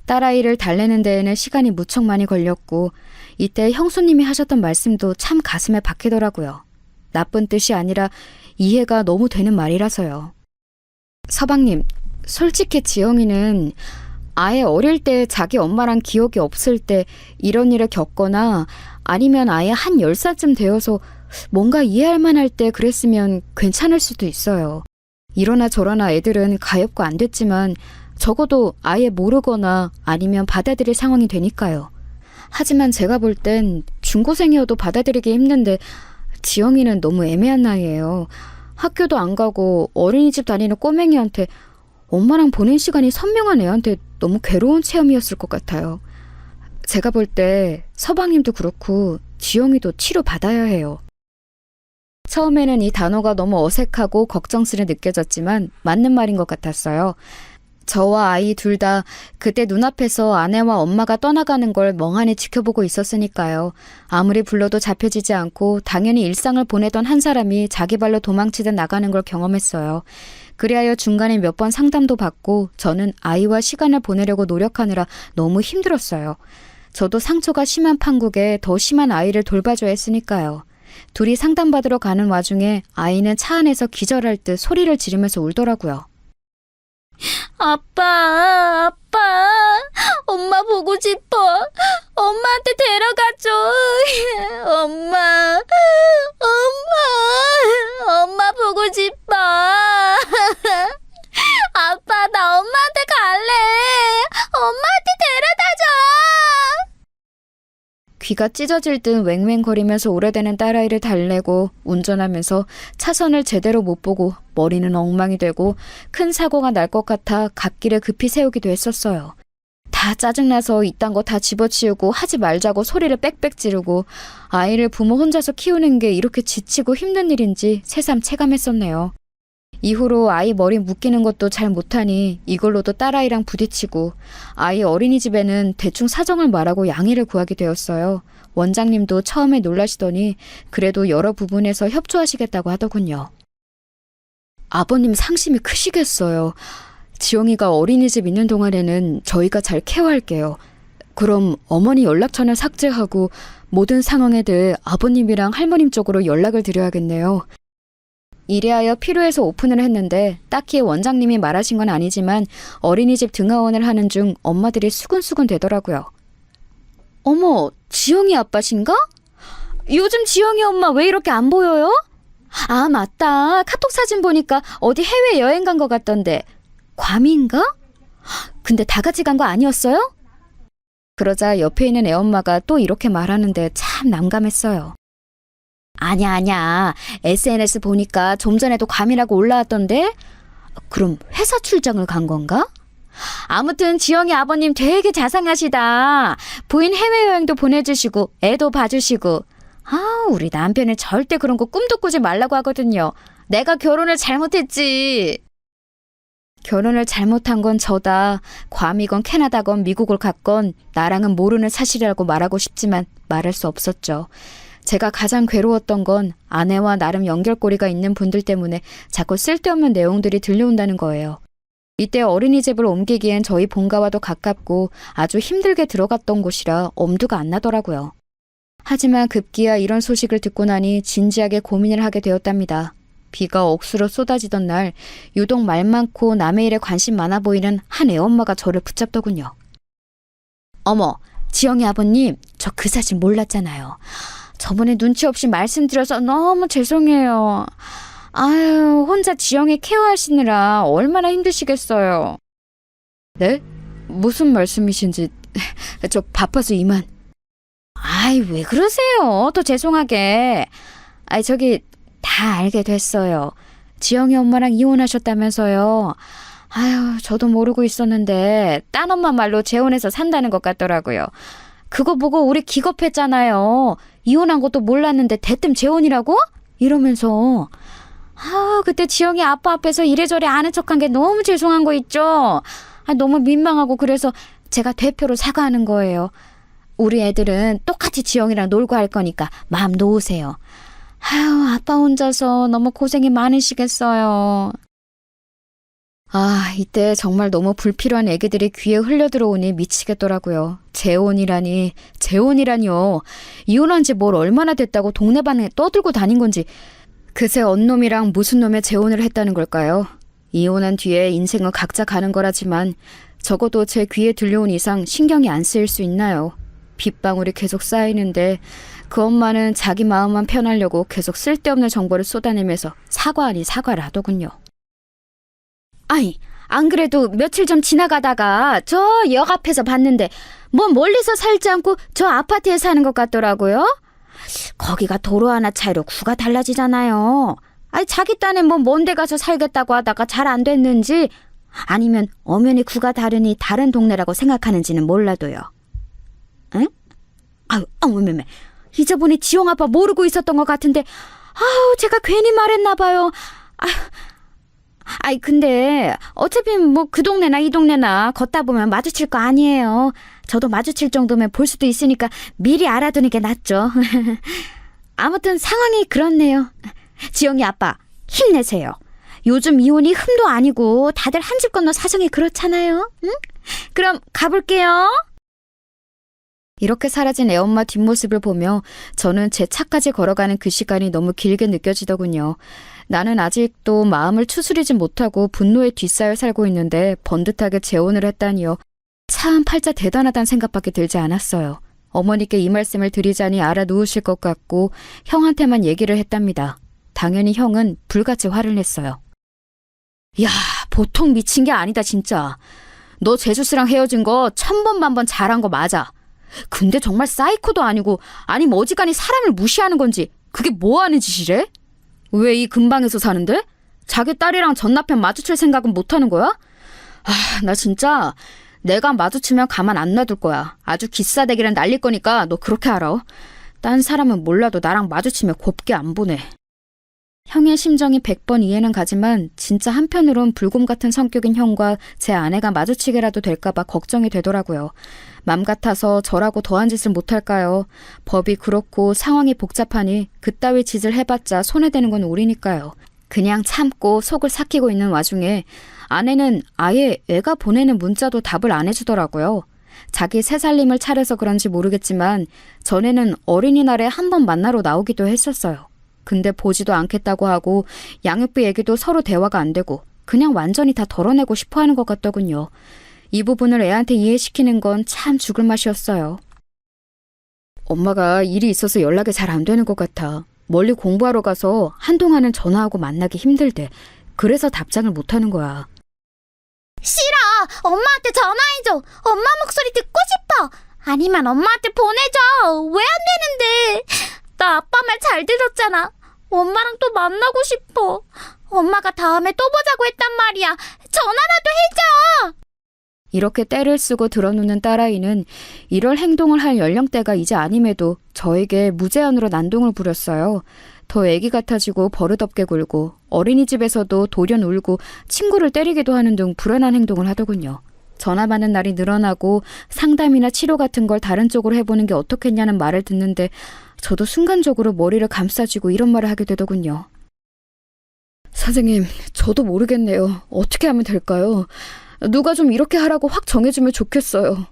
딸아이를 달래는 데에는 시간이 무척 많이 걸렸고 이때 형수님이 하셨던 말씀도 참 가슴에 박히더라고요. 나쁜 뜻이 아니라 이해가 너무 되는 말이라서요. 서방님, 솔직히 지영이는 아예 어릴 때 자기 엄마랑 기억이 없을 때 이런 일을 겪거나 아니면 아예 한 10살쯤 되어서 뭔가 이해할 만할 때 그랬으면 괜찮을 수도 있어요. 이러나 저러나 애들은 가엾고 안 됐지만 적어도 아예 모르거나 아니면 받아들일 상황이 되니까요. 하지만 제가 볼 땐 중고생이어도 받아들이기 힘든데 지영이는 너무 애매한 나이예요. 학교도 안 가고 어린이집 다니는 꼬맹이한테 엄마랑 보낸 시간이 선명한 애한테 너무 괴로운 체험이었을 것 같아요. 제가 볼 때 서방님도 그렇고 지영이도 치료받아야 해요. 처음에는 이 단어가 너무 어색하고 걱정스레 느껴졌지만 맞는 말인 것 같았어요. 저와 아이 둘 다 그때 눈앞에서 아내와 엄마가 떠나가는 걸 멍하니 지켜보고 있었으니까요. 아무리 불러도 잡혀지지 않고 당연히 일상을 보내던 한 사람이 자기 발로 도망치듯 나가는 걸 경험했어요. 그리하여 중간에 몇 번 상담도 받고 저는 아이와 시간을 보내려고 노력하느라 너무 힘들었어요. 저도 상처가 심한 판국에 더 심한 아이를 돌봐줘야 했으니까요. 둘이 상담받으러 가는 와중에 아이는 차 안에서 기절할 듯 소리를 지르면서 울더라고요. 아빠, 엄마 보고 싶어. 엄마한테 데려가줘. 엄마 보고 싶어. 아빠, 나 엄마한테 갈래. 엄마한테 데려다줘. 귀가 찢어질 듯 왱왱거리면서 오래되는 딸아이를 달래고 운전하면서 차선을 제대로 못 보고 머리는 엉망이 되고 큰 사고가 날 것 같아 갓길을 급히 세우기도 했었어요. 다 짜증나서 이딴 거 다 집어치우고 하지 말자고 소리를 빽빽 지르고 아이를 부모 혼자서 키우는 게 이렇게 지치고 힘든 일인지 새삼 체감했었네요. 이후로 아이 머리 묶이는 것도 잘 못하니 이걸로도 딸아이랑 부딪히고 아이 어린이집에는 대충 사정을 말하고 양해를 구하게 되었어요. 원장님도 처음에 놀라시더니 그래도 여러 부분에서 협조하시겠다고 하더군요. 아버님 상심이 크시겠어요. 지영이가 어린이집 있는 동안에는 저희가 잘 케어할게요. 그럼 어머니 연락처는 삭제하고 모든 상황에 대해 아버님이랑 할머님 쪽으로 연락을 드려야겠네요. 이래하여 필요해서 오픈을 했는데 딱히 원장님이 말하신 건 아니지만 어린이집 등하원을 하는 중 엄마들이 수근수근 되더라고요. 어머, 지영이 아빠신가? 요즘 지영이 엄마 왜 이렇게 안 보여요? 아, 맞다. 카톡 사진 보니까 어디 해외 여행 간 것 같던데. 괌인가? 근데 다 같이 간 거 아니었어요? 그러자 옆에 있는 애엄마가 또 이렇게 말하는데 참 난감했어요. 아니야. SNS 보니까 좀 전에도 괌이라고 올라왔던데? 그럼 회사 출장을 간 건가? 아무튼 지영이 아버님 되게 자상하시다. 부인 해외여행도 보내주시고 애도 봐주시고. 우리 남편은 절대 그런 거 꿈도 꾸지 말라고 하거든요. 내가 결혼을 잘못했지. 결혼을 잘못한 건 저다. 괌이건 캐나다건 미국을 갔건 나랑은 모르는 사실이라고 말하고 싶지만 말할 수 없었죠. 제가 가장 괴로웠던 건 아내와 나름 연결고리가 있는 분들 때문에 자꾸 쓸데없는 내용들이 들려온다는 거예요. 이때 어린이집을 옮기기엔 저희 본가와도 가깝고 아주 힘들게 들어갔던 곳이라 엄두가 안 나더라고요. 하지만 급기야 이런 소식을 듣고 나니 진지하게 고민을 하게 되었답니다. 비가 억수로 쏟아지던 날 유독 말 많고 남의 일에 관심 많아 보이는 한 애엄마가 저를 붙잡더군요. 어머, 지영이 아버님, 저 그 사실 몰랐잖아요. 저번에 눈치 없이 말씀드려서 너무 죄송해요. 아유, 혼자 지영이 케어하시느라 얼마나 힘드시겠어요. 네? 무슨 말씀이신지 저 바빠서 이만. 아이, 왜 그러세요? 또 죄송하게. 저기 다 알게 됐어요. 지영이 엄마랑 이혼하셨다면서요. 아유, 저도 모르고 있었는데 딴 엄마 말로 재혼해서 산다는 것 같더라고요. 그거 보고 우리 기겁했잖아요. 이혼한 것도 몰랐는데 대뜸 재혼이라고? 이러면서. 그때 지영이 아빠 앞에서 이래저래 아는 척한 게 너무 죄송한 거 있죠? 너무 민망하고 그래서 제가 대표로 사과하는 거예요. 우리 애들은 똑같이 지영이랑 놀고 할 거니까 마음 놓으세요. 아빠 혼자서 너무 고생이 많으시겠어요. 이때 정말 너무 불필요한 애기들이 귀에 흘려들어오니 미치겠더라고요. 재혼이라니요. 이혼한 지 뭘 얼마나 됐다고 동네방에 떠들고 다닌 건지. 그새 언놈이랑 무슨 놈의 재혼을 했다는 걸까요? 이혼한 뒤에 인생은 각자 가는 거라지만 적어도 제 귀에 들려온 이상 신경이 안 쓰일 수 있나요? 빗방울이 계속 쌓이는데 그 엄마는 자기 마음만 편하려고 계속 쓸데없는 정보를 쏟아내면서 사과 아니 사과를 하더군요. 안 그래도 며칠 전 지나가다가 저 역 앞에서 봤는데 뭐 멀리서 살지 않고 저 아파트에 사는 것 같더라고요. 거기가 도로 하나 차이로 구가 달라지잖아요. 자기 딴에 뭐 먼데 가서 살겠다고 하다가 잘 안 됐는지 아니면 엄연히 구가 다르니 다른 동네라고 생각하는지는 몰라도요. 응? 어머머머. 이제 보니 지영 아빠 모르고 있었던 것 같은데 제가 괜히 말했나 봐요. 근데 어차피 뭐 그 동네나 이 동네나 걷다 보면 마주칠 거 아니에요. 저도 마주칠 정도면 볼 수도 있으니까 미리 알아두는 게 낫죠. 아무튼 상황이 그렇네요. 지영이 아빠 힘내세요. 요즘 이혼이 흠도 아니고 다들 한 집 건너 사정이 그렇잖아요. 응? 그럼 가볼게요. 이렇게 사라진 애엄마 뒷모습을 보며 저는 제 차까지 걸어가는 그 시간이 너무 길게 느껴지더군요. 나는 아직도 마음을 추스리지 못하고 분노에 뒤싸여 살고 있는데 번듯하게 재혼을 했다니요. 참 팔자 대단하다는 생각밖에 들지 않았어요. 어머니께 이 말씀을 드리자니 알아놓으실 것 같고 형한테만 얘기를 했답니다. 당연히 형은 불같이 화를 냈어요. 야, 보통 미친 게 아니다 진짜. 너 재수씨랑 헤어진 거 1000번 만번 잘한 거 맞아. 근데 정말 사이코도 아니고 아니면 어지간히 사람을 무시하는 건지 그게 뭐 하는 짓이래? 왜 이 근방에서 사는데? 자기 딸이랑 전 남편 마주칠 생각은 못하는 거야? 나 진짜 내가 마주치면 가만 안 놔둘 거야. 아주 기싸대기를 날릴 거니까 너 그렇게 알아. 딴 사람은 몰라도 나랑 마주치면 곱게 안 보내. 형의 심정이 100번 이해는 가지만 진짜 한편으론 불곰 같은 성격인 형과 제 아내가 마주치게라도 될까봐 걱정이 되더라고요. 맘 같아서 저라고 더한 짓을 못할까요? 법이 그렇고 상황이 복잡하니 그따위 짓을 해봤자 손해되는 건 우리니까요. 그냥 참고 속을 삭히고 있는 와중에 아내는 아예 애가 보내는 문자도 답을 안 해주더라고요. 자기 새살림을 차려서 그런지 모르겠지만 전에는 어린이날에 한 번 만나러 나오기도 했었어요. 근데 보지도 않겠다고 하고 양육비 얘기도 서로 대화가 안 되고 그냥 완전히 다 덜어내고 싶어 하는 것 같더군요. 이 부분을 애한테 이해시키는 건 참 죽을 맛이었어요. 엄마가 일이 있어서 연락이 잘 안 되는 것 같아. 멀리 공부하러 가서 한동안은 전화하고 만나기 힘들대. 그래서 답장을 못 하는 거야. 싫어. 엄마한테 전화해줘. 엄마 목소리 듣고 싶어. 아니면 엄마한테 보내줘. 왜 안 되는데? 나 아빠 말 잘 들었잖아. 엄마랑 또 만나고 싶어. 엄마가 다음에 또 보자고 했단 말이야. 전화라도 해줘. 이렇게 떼를 쓰고 들어놓는 딸아이는 이럴 행동을 할 연령대가 이제 아님에도 저에게 무제한으로 난동을 부렸어요. 더 애기 같아지고 버릇없게 굴고 어린이집에서도 돌연 울고 친구를 때리기도 하는 등 불안한 행동을 하더군요. 전화 받는 날이 늘어나고 상담이나 치료 같은 걸 다른 쪽으로 해보는 게 어떻겠냐는 말을 듣는데 저도 순간적으로 머리를 감싸쥐고 이런 말을 하게 되더군요. 선생님, 저도 모르겠네요. 어떻게 하면 될까요? 누가 좀 이렇게 하라고 확 정해주면 좋겠어요.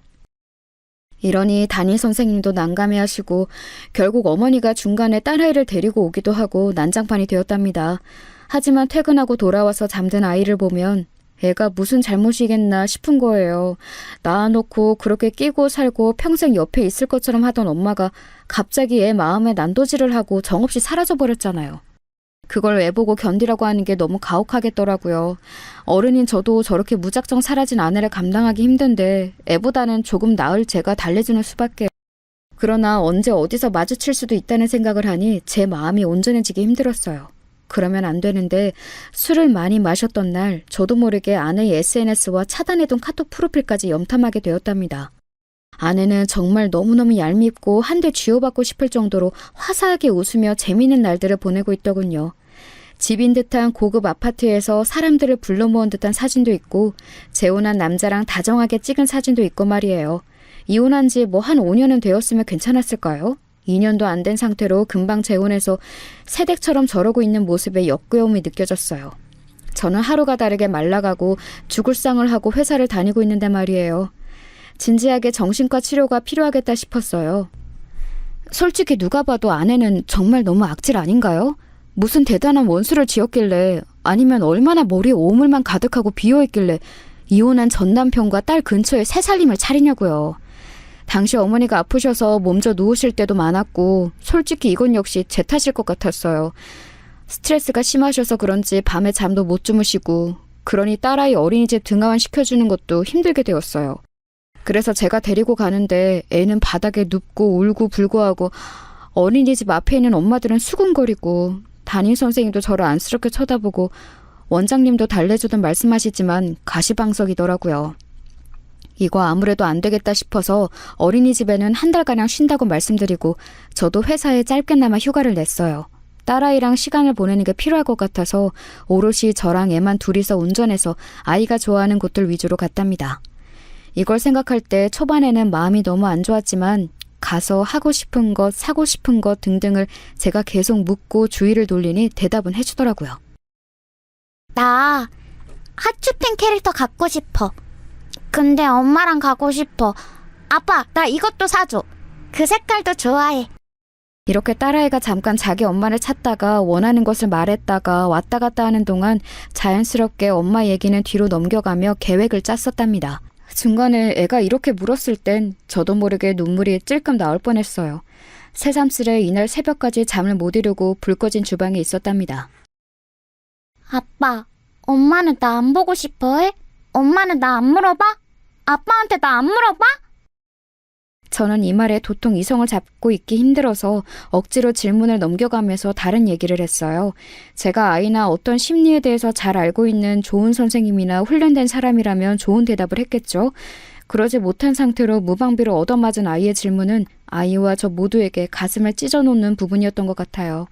이러니 담임 선생님도 난감해하시고 결국 어머니가 중간에 딸아이를 데리고 오기도 하고 난장판이 되었답니다. 하지만 퇴근하고 돌아와서 잠든 아이를 보면 애가 무슨 잘못이겠나 싶은 거예요. 낳아놓고 그렇게 끼고 살고 평생 옆에 있을 것처럼 하던 엄마가 갑자기 애 마음에 난도질을 하고 정없이 사라져버렸잖아요. 그걸 애 보고 견디라고 하는 게 너무 가혹하겠더라고요. 어른인 저도 저렇게 무작정 사라진 아내를 감당하기 힘든데 애보다는 조금 나을 제가 달래주는 수밖에. 그러나 언제 어디서 마주칠 수도 있다는 생각을 하니 제 마음이 온전해지기 힘들었어요. 그러면 안 되는데 술을 많이 마셨던 날 저도 모르게 아내의 SNS와 차단해둔 카톡 프로필까지 염탐하게 되었답니다. 아내는 정말 너무너무 얄밉고 한 대 쥐어받고 싶을 정도로 화사하게 웃으며 재미있는 날들을 보내고 있더군요. 집인 듯한 고급 아파트에서 사람들을 불러 모은 듯한 사진도 있고 재혼한 남자랑 다정하게 찍은 사진도 있고 말이에요. 이혼한 지 뭐 한 5년은 되었으면 괜찮았을까요? 2년도 안 된 상태로 금방 재혼해서 새댁처럼 저러고 있는 모습에 역겨움이 느껴졌어요. 저는 하루가 다르게 말라가고 죽을 상을 하고 회사를 다니고 있는데 말이에요. 진지하게 정신과 치료가 필요하겠다 싶었어요. 솔직히 누가 봐도 아내는 정말 너무 악질 아닌가요? 무슨 대단한 원수를 지었길래 아니면 얼마나 머리에 오물만 가득하고 비어있길래 이혼한 전 남편과 딸 근처에 새살림을 차리냐고요. 당시 어머니가 아프셔서 몸져 누우실 때도 많았고 솔직히 이건 역시 제 탓일 것 같았어요. 스트레스가 심하셔서 그런지 밤에 잠도 못 주무시고 그러니 딸아이 어린이집 등하원 시켜주는 것도 힘들게 되었어요. 그래서 제가 데리고 가는데 애는 바닥에 눕고 울고 불고하고 어린이집 앞에 있는 엄마들은 수군거리고 담임 선생님도 저를 안쓰럽게 쳐다보고 원장님도 달래주듯 말씀하시지만 가시방석이더라고요. 이거 아무래도 안 되겠다 싶어서 어린이집에는 한 달가량 쉰다고 말씀드리고 저도 회사에 짧게나마 휴가를 냈어요. 딸아이랑 시간을 보내는 게 필요할 것 같아서 오롯이 저랑 애만 둘이서 운전해서 아이가 좋아하는 곳들 위주로 갔답니다. 이걸 생각할 때 초반에는 마음이 너무 안 좋았지만 가서 하고 싶은 것, 사고 싶은 것 등등을 제가 계속 묻고 주의를 돌리니 대답은 해주더라고요. 나 하츄핑 캐릭터 갖고 싶어. 근데 엄마랑 가고 싶어. 아빠, 나 이것도 사줘. 그 색깔도 좋아해. 이렇게 딸아이가 잠깐 자기 엄마를 찾다가 원하는 것을 말했다가 왔다 갔다 하는 동안 자연스럽게 엄마 얘기는 뒤로 넘겨가며 계획을 짰었답니다. 중간에 애가 이렇게 물었을 땐 저도 모르게 눈물이 찔끔 나올 뻔했어요. 새삼스레 이날 새벽까지 잠을 못 이루고 불 꺼진 주방에 있었답니다. 아빠, 엄마는 나 안 보고 싶어 해? 엄마는 나 안 물어봐? 아빠한테 나 안 물어봐? 저는 이 말에 도통 이성을 잡고 있기 힘들어서 억지로 질문을 넘겨가면서 다른 얘기를 했어요. 제가 아이나 어떤 심리에 대해서 잘 알고 있는 좋은 선생님이나 훈련된 사람이라면 좋은 대답을 했겠죠. 그러지 못한 상태로 무방비로 얻어맞은 아이의 질문은 아이와 저 모두에게 가슴을 찢어놓는 부분이었던 것 같아요.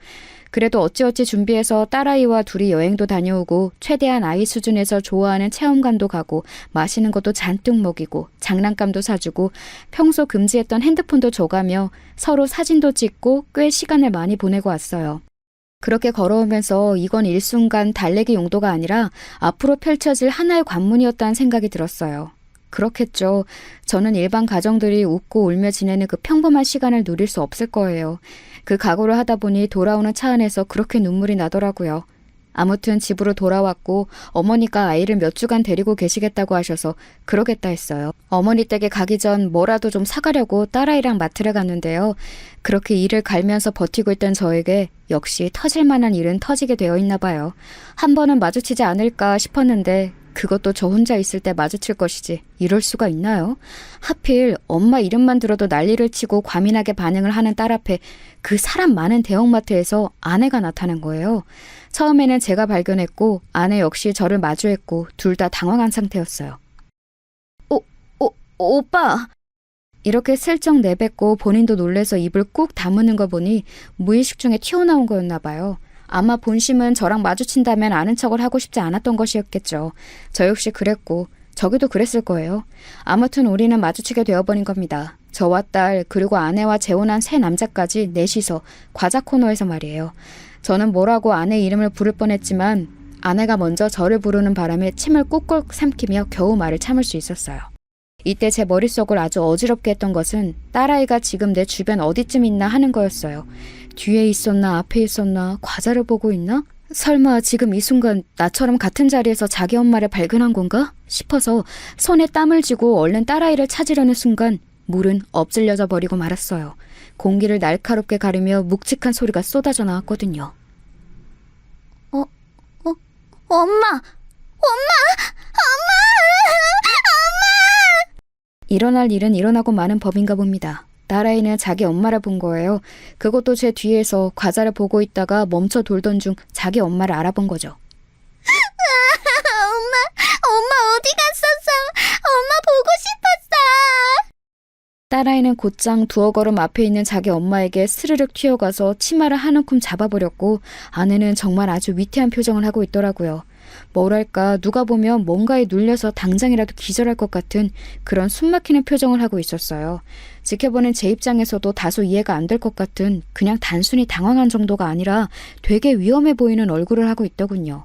그래도 어찌어찌 준비해서 딸아이와 둘이 여행도 다녀오고 최대한 아이 수준에서 좋아하는 체험관도 가고 맛있는 것도 잔뜩 먹이고 장난감도 사주고 평소 금지했던 핸드폰도 줘가며 서로 사진도 찍고 꽤 시간을 많이 보내고 왔어요. 그렇게 걸어오면서 이건 일순간 달래기 용도가 아니라 앞으로 펼쳐질 하나의 관문이었다는 생각이 들었어요. 그렇겠죠. 저는 일반 가정들이 웃고 울며 지내는 그 평범한 시간을 누릴 수 없을 거예요. 그 각오를 하다 보니 돌아오는 차 안에서 그렇게 눈물이 나더라고요. 아무튼 집으로 돌아왔고 어머니가 아이를 몇 주간 데리고 계시겠다고 하셔서 그러겠다 했어요. 어머니 댁에 가기 전 뭐라도 좀 사가려고 딸아이랑 마트를 갔는데요. 그렇게 일을 갈면서 버티고 있던 저에게 역시 터질 만한 일은 터지게 되어 있나 봐요. 한 번은 마주치지 않을까 싶었는데 그것도 저 혼자 있을 때 마주칠 것이지 이럴 수가 있나요? 하필 엄마 이름만 들어도 난리를 치고 과민하게 반응을 하는 딸 앞에 그 사람 많은 대형마트에서 아내가 나타난 거예요. 처음에는 제가 발견했고 아내 역시 저를 마주했고 둘 다 당황한 상태였어요. 오빠! 이렇게 슬쩍 내뱉고 본인도 놀래서 입을 꾹 다무는 거 보니 무의식 중에 튀어나온 거였나 봐요. 아마 본심은 저랑 마주친다면 아는 척을 하고 싶지 않았던 것이었겠죠. 저 역시 그랬고 저기도 그랬을 거예요. 아무튼 우리는 마주치게 되어버린 겁니다. 저와 딸 그리고 아내와 재혼한 새 남자까지 넷이서 과자 코너에서 말이에요. 저는 뭐라고 아내 이름을 부를 뻔했지만 아내가 먼저 저를 부르는 바람에 침을 꾹꾹 삼키며 겨우 말을 참을 수 있었어요. 이때 제 머릿속을 아주 어지럽게 했던 것은 딸아이가 지금 내 주변 어디쯤 있나 하는 거였어요. 뒤에 있었나 앞에 있었나 과자를 보고 있나? 설마 지금 이 순간 나처럼 같은 자리에서 자기 엄마를 발견한 건가? 싶어서 손에 땀을 쥐고 얼른 딸아이를 찾으려는 순간 물은 엎질려져 버리고 말았어요. 공기를 날카롭게 가르며 묵직한 소리가 쏟아져 나왔거든요. 엄마! 일어날 일은 일어나고 마는 법인가 봅니다. 딸아이는 자기 엄마를 본 거예요. 그것도 제 뒤에서 과자를 보고 있다가 멈춰 돌던 중 자기 엄마를 알아본 거죠. 엄마 어디 갔었어? 엄마 보고 싶었어! 딸아이는 곧장 두어 걸음 앞에 있는 자기 엄마에게 스르륵 튀어가서 치마를 한 움큼 잡아버렸고 아내는 정말 아주 위태한 표정을 하고 있더라고요. 뭐랄까 누가 보면 뭔가에 눌려서 당장이라도 기절할 것 같은 그런 숨막히는 표정을 하고 있었어요. 지켜보는 제 입장에서도 다소 이해가 안 될 것 같은 그냥 단순히 당황한 정도가 아니라 되게 위험해 보이는 얼굴을 하고 있더군요.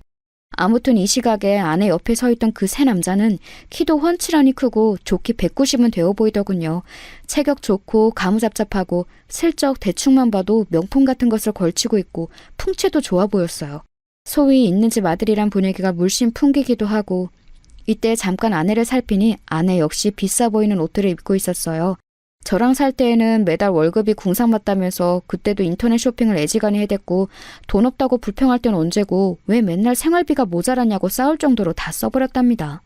아무튼 이 시각에 아내 옆에 서 있던 그 새 남자는 키도 훤칠하니 크고 좋기 190은 되어 보이더군요. 체격 좋고 가무잡잡하고 슬쩍 대충만 봐도 명품 같은 것을 걸치고 있고 풍채도 좋아 보였어요. 소위 있는 집 아들이란 분위기가 물씬 풍기기도 하고 이때 잠깐 아내를 살피니 아내 역시 비싸 보이는 옷들을 입고 있었어요. 저랑 살 때에는 매달 월급이 궁상맞다면서 그때도 인터넷 쇼핑을 애지간히 해댔고 돈 없다고 불평할 땐 언제고 왜 맨날 생활비가 모자라냐고 싸울 정도로 다 써버렸답니다.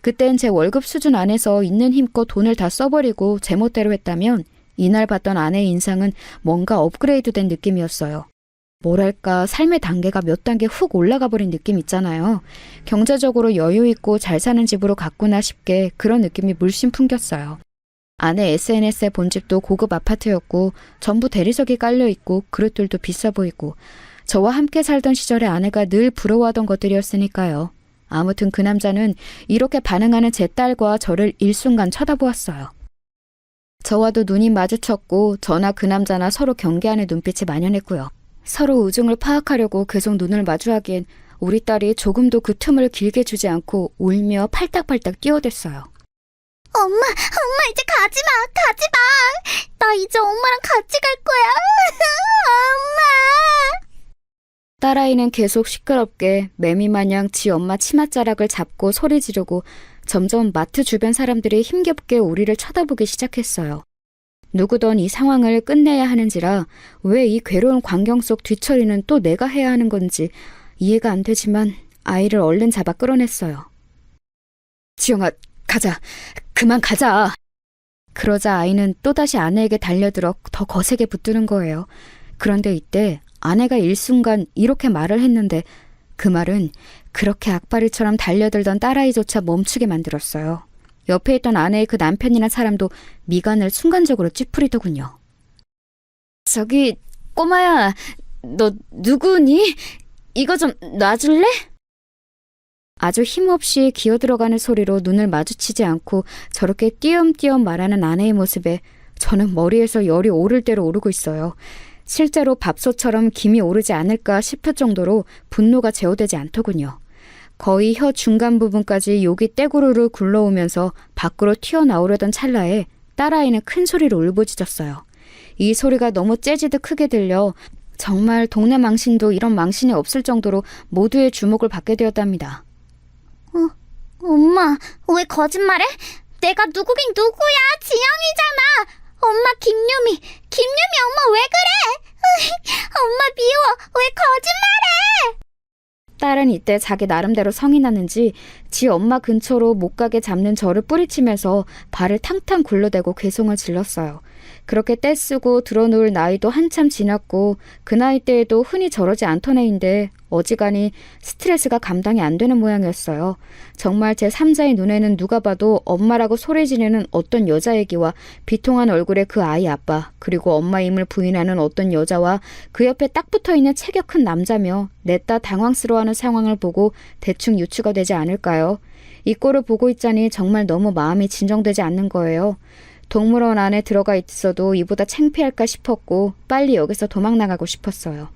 그땐 제 월급 수준 안에서 있는 힘껏 돈을 다 써버리고 제멋대로 했다면 이날 봤던 아내의 인상은 뭔가 업그레이드된 느낌이었어요. 뭐랄까 삶의 단계가 몇 단계 훅 올라가 버린 느낌 있잖아요. 경제적으로 여유 있고 잘 사는 집으로 갔구나 싶게 그런 느낌이 물씬 풍겼어요. 아내 SNS에 본 집도 고급 아파트였고 전부 대리석이 깔려있고 그릇들도 비싸 보이고 저와 함께 살던 시절에 아내가 늘 부러워하던 것들이었으니까요. 아무튼 그 남자는 이렇게 반응하는 제 딸과 저를 일순간 쳐다보았어요. 저와도 눈이 마주쳤고 저나 그 남자나 서로 경계하는 눈빛이 만연했고요. 서로 우중을 파악하려고 계속 눈을 마주하기엔 우리 딸이 조금도 그 틈을 길게 주지 않고 울며 팔딱팔딱 뛰어댔어요. 엄마 이제 가지 마! 나 이제 엄마랑 같이 갈 거야! 엄마! 딸아이는 계속 시끄럽게 매미마냥 지 엄마 치맛자락을 잡고 소리 지르고 점점 마트 주변 사람들이 힘겹게 우리를 쳐다보기 시작했어요. 누구든 이 상황을 끝내야 하는지라 왜 이 괴로운 광경 속 뒤처리는 또 내가 해야 하는 건지 이해가 안 되지만 아이를 얼른 잡아 끌어냈어요. 지영아, 가자. 그만 가자. 그러자 아이는 또다시 아내에게 달려들어 더 거세게 붙드는 거예요. 그런데 이때 아내가 일순간 이렇게 말을 했는데 그 말은 그렇게 악바리처럼 달려들던 딸아이조차 멈추게 만들었어요. 옆에 있던 아내의 그 남편이란 사람도 미간을 순간적으로 찌푸리더군요. 저기 꼬마야, 너 누구니? 이거 좀 놔줄래? 아주 힘없이 기어들어가는 소리로 눈을 마주치지 않고 저렇게 띄엄띄엄 말하는 아내의 모습에 저는 머리에서 열이 오를 대로 오르고 있어요. 실제로 밥솥처럼 김이 오르지 않을까 싶을 정도로 분노가 제어되지 않더군요. 거의 혀 중간 부분까지 욕이 떼구르르 굴러오면서 밖으로 튀어나오려던 찰나에 딸아이는 큰 소리로 울부짖었어요. 이 소리가 너무 재지듯 크게 들려 정말 동네 망신도 이런 망신이 없을 정도로 모두의 주목을 받게 되었답니다. 엄마, 왜 거짓말해? 내가 누구긴 누구야? 지영이잖아. 엄마 김유미 엄마 왜 그래? 엄마 미워. 왜 거짓말해? 딸은 이때 자기 나름대로 성이 났는지 지 엄마 근처로 못 가게 잡는 저를 뿌리치면서 발을 탕탕 굴러대고 괴성을 질렀어요. 그렇게 떼쓰고 들어놓을 나이도 한참 지났고 그 나이 때에도 흔히 저러지 않던 애인데 어지간히 스트레스가 감당이 안 되는 모양이었어요. 정말 제 3자의 눈에는 누가 봐도 엄마라고 소리 지르는 어떤 여자 얘기와 비통한 얼굴의 그 아이 아빠, 그리고 엄마임을 부인하는 어떤 여자와 그 옆에 딱 붙어있는 체격 큰 남자며 냈다 당황스러워하는 상황을 보고 대충 유추가 되지 않을까요? 이 꼴을 보고 있자니 정말 너무 마음이 진정되지 않는 거예요. 동물원 안에 들어가 있어도 이보다 창피할까 싶었고 빨리 여기서 도망 나가고 싶었어요.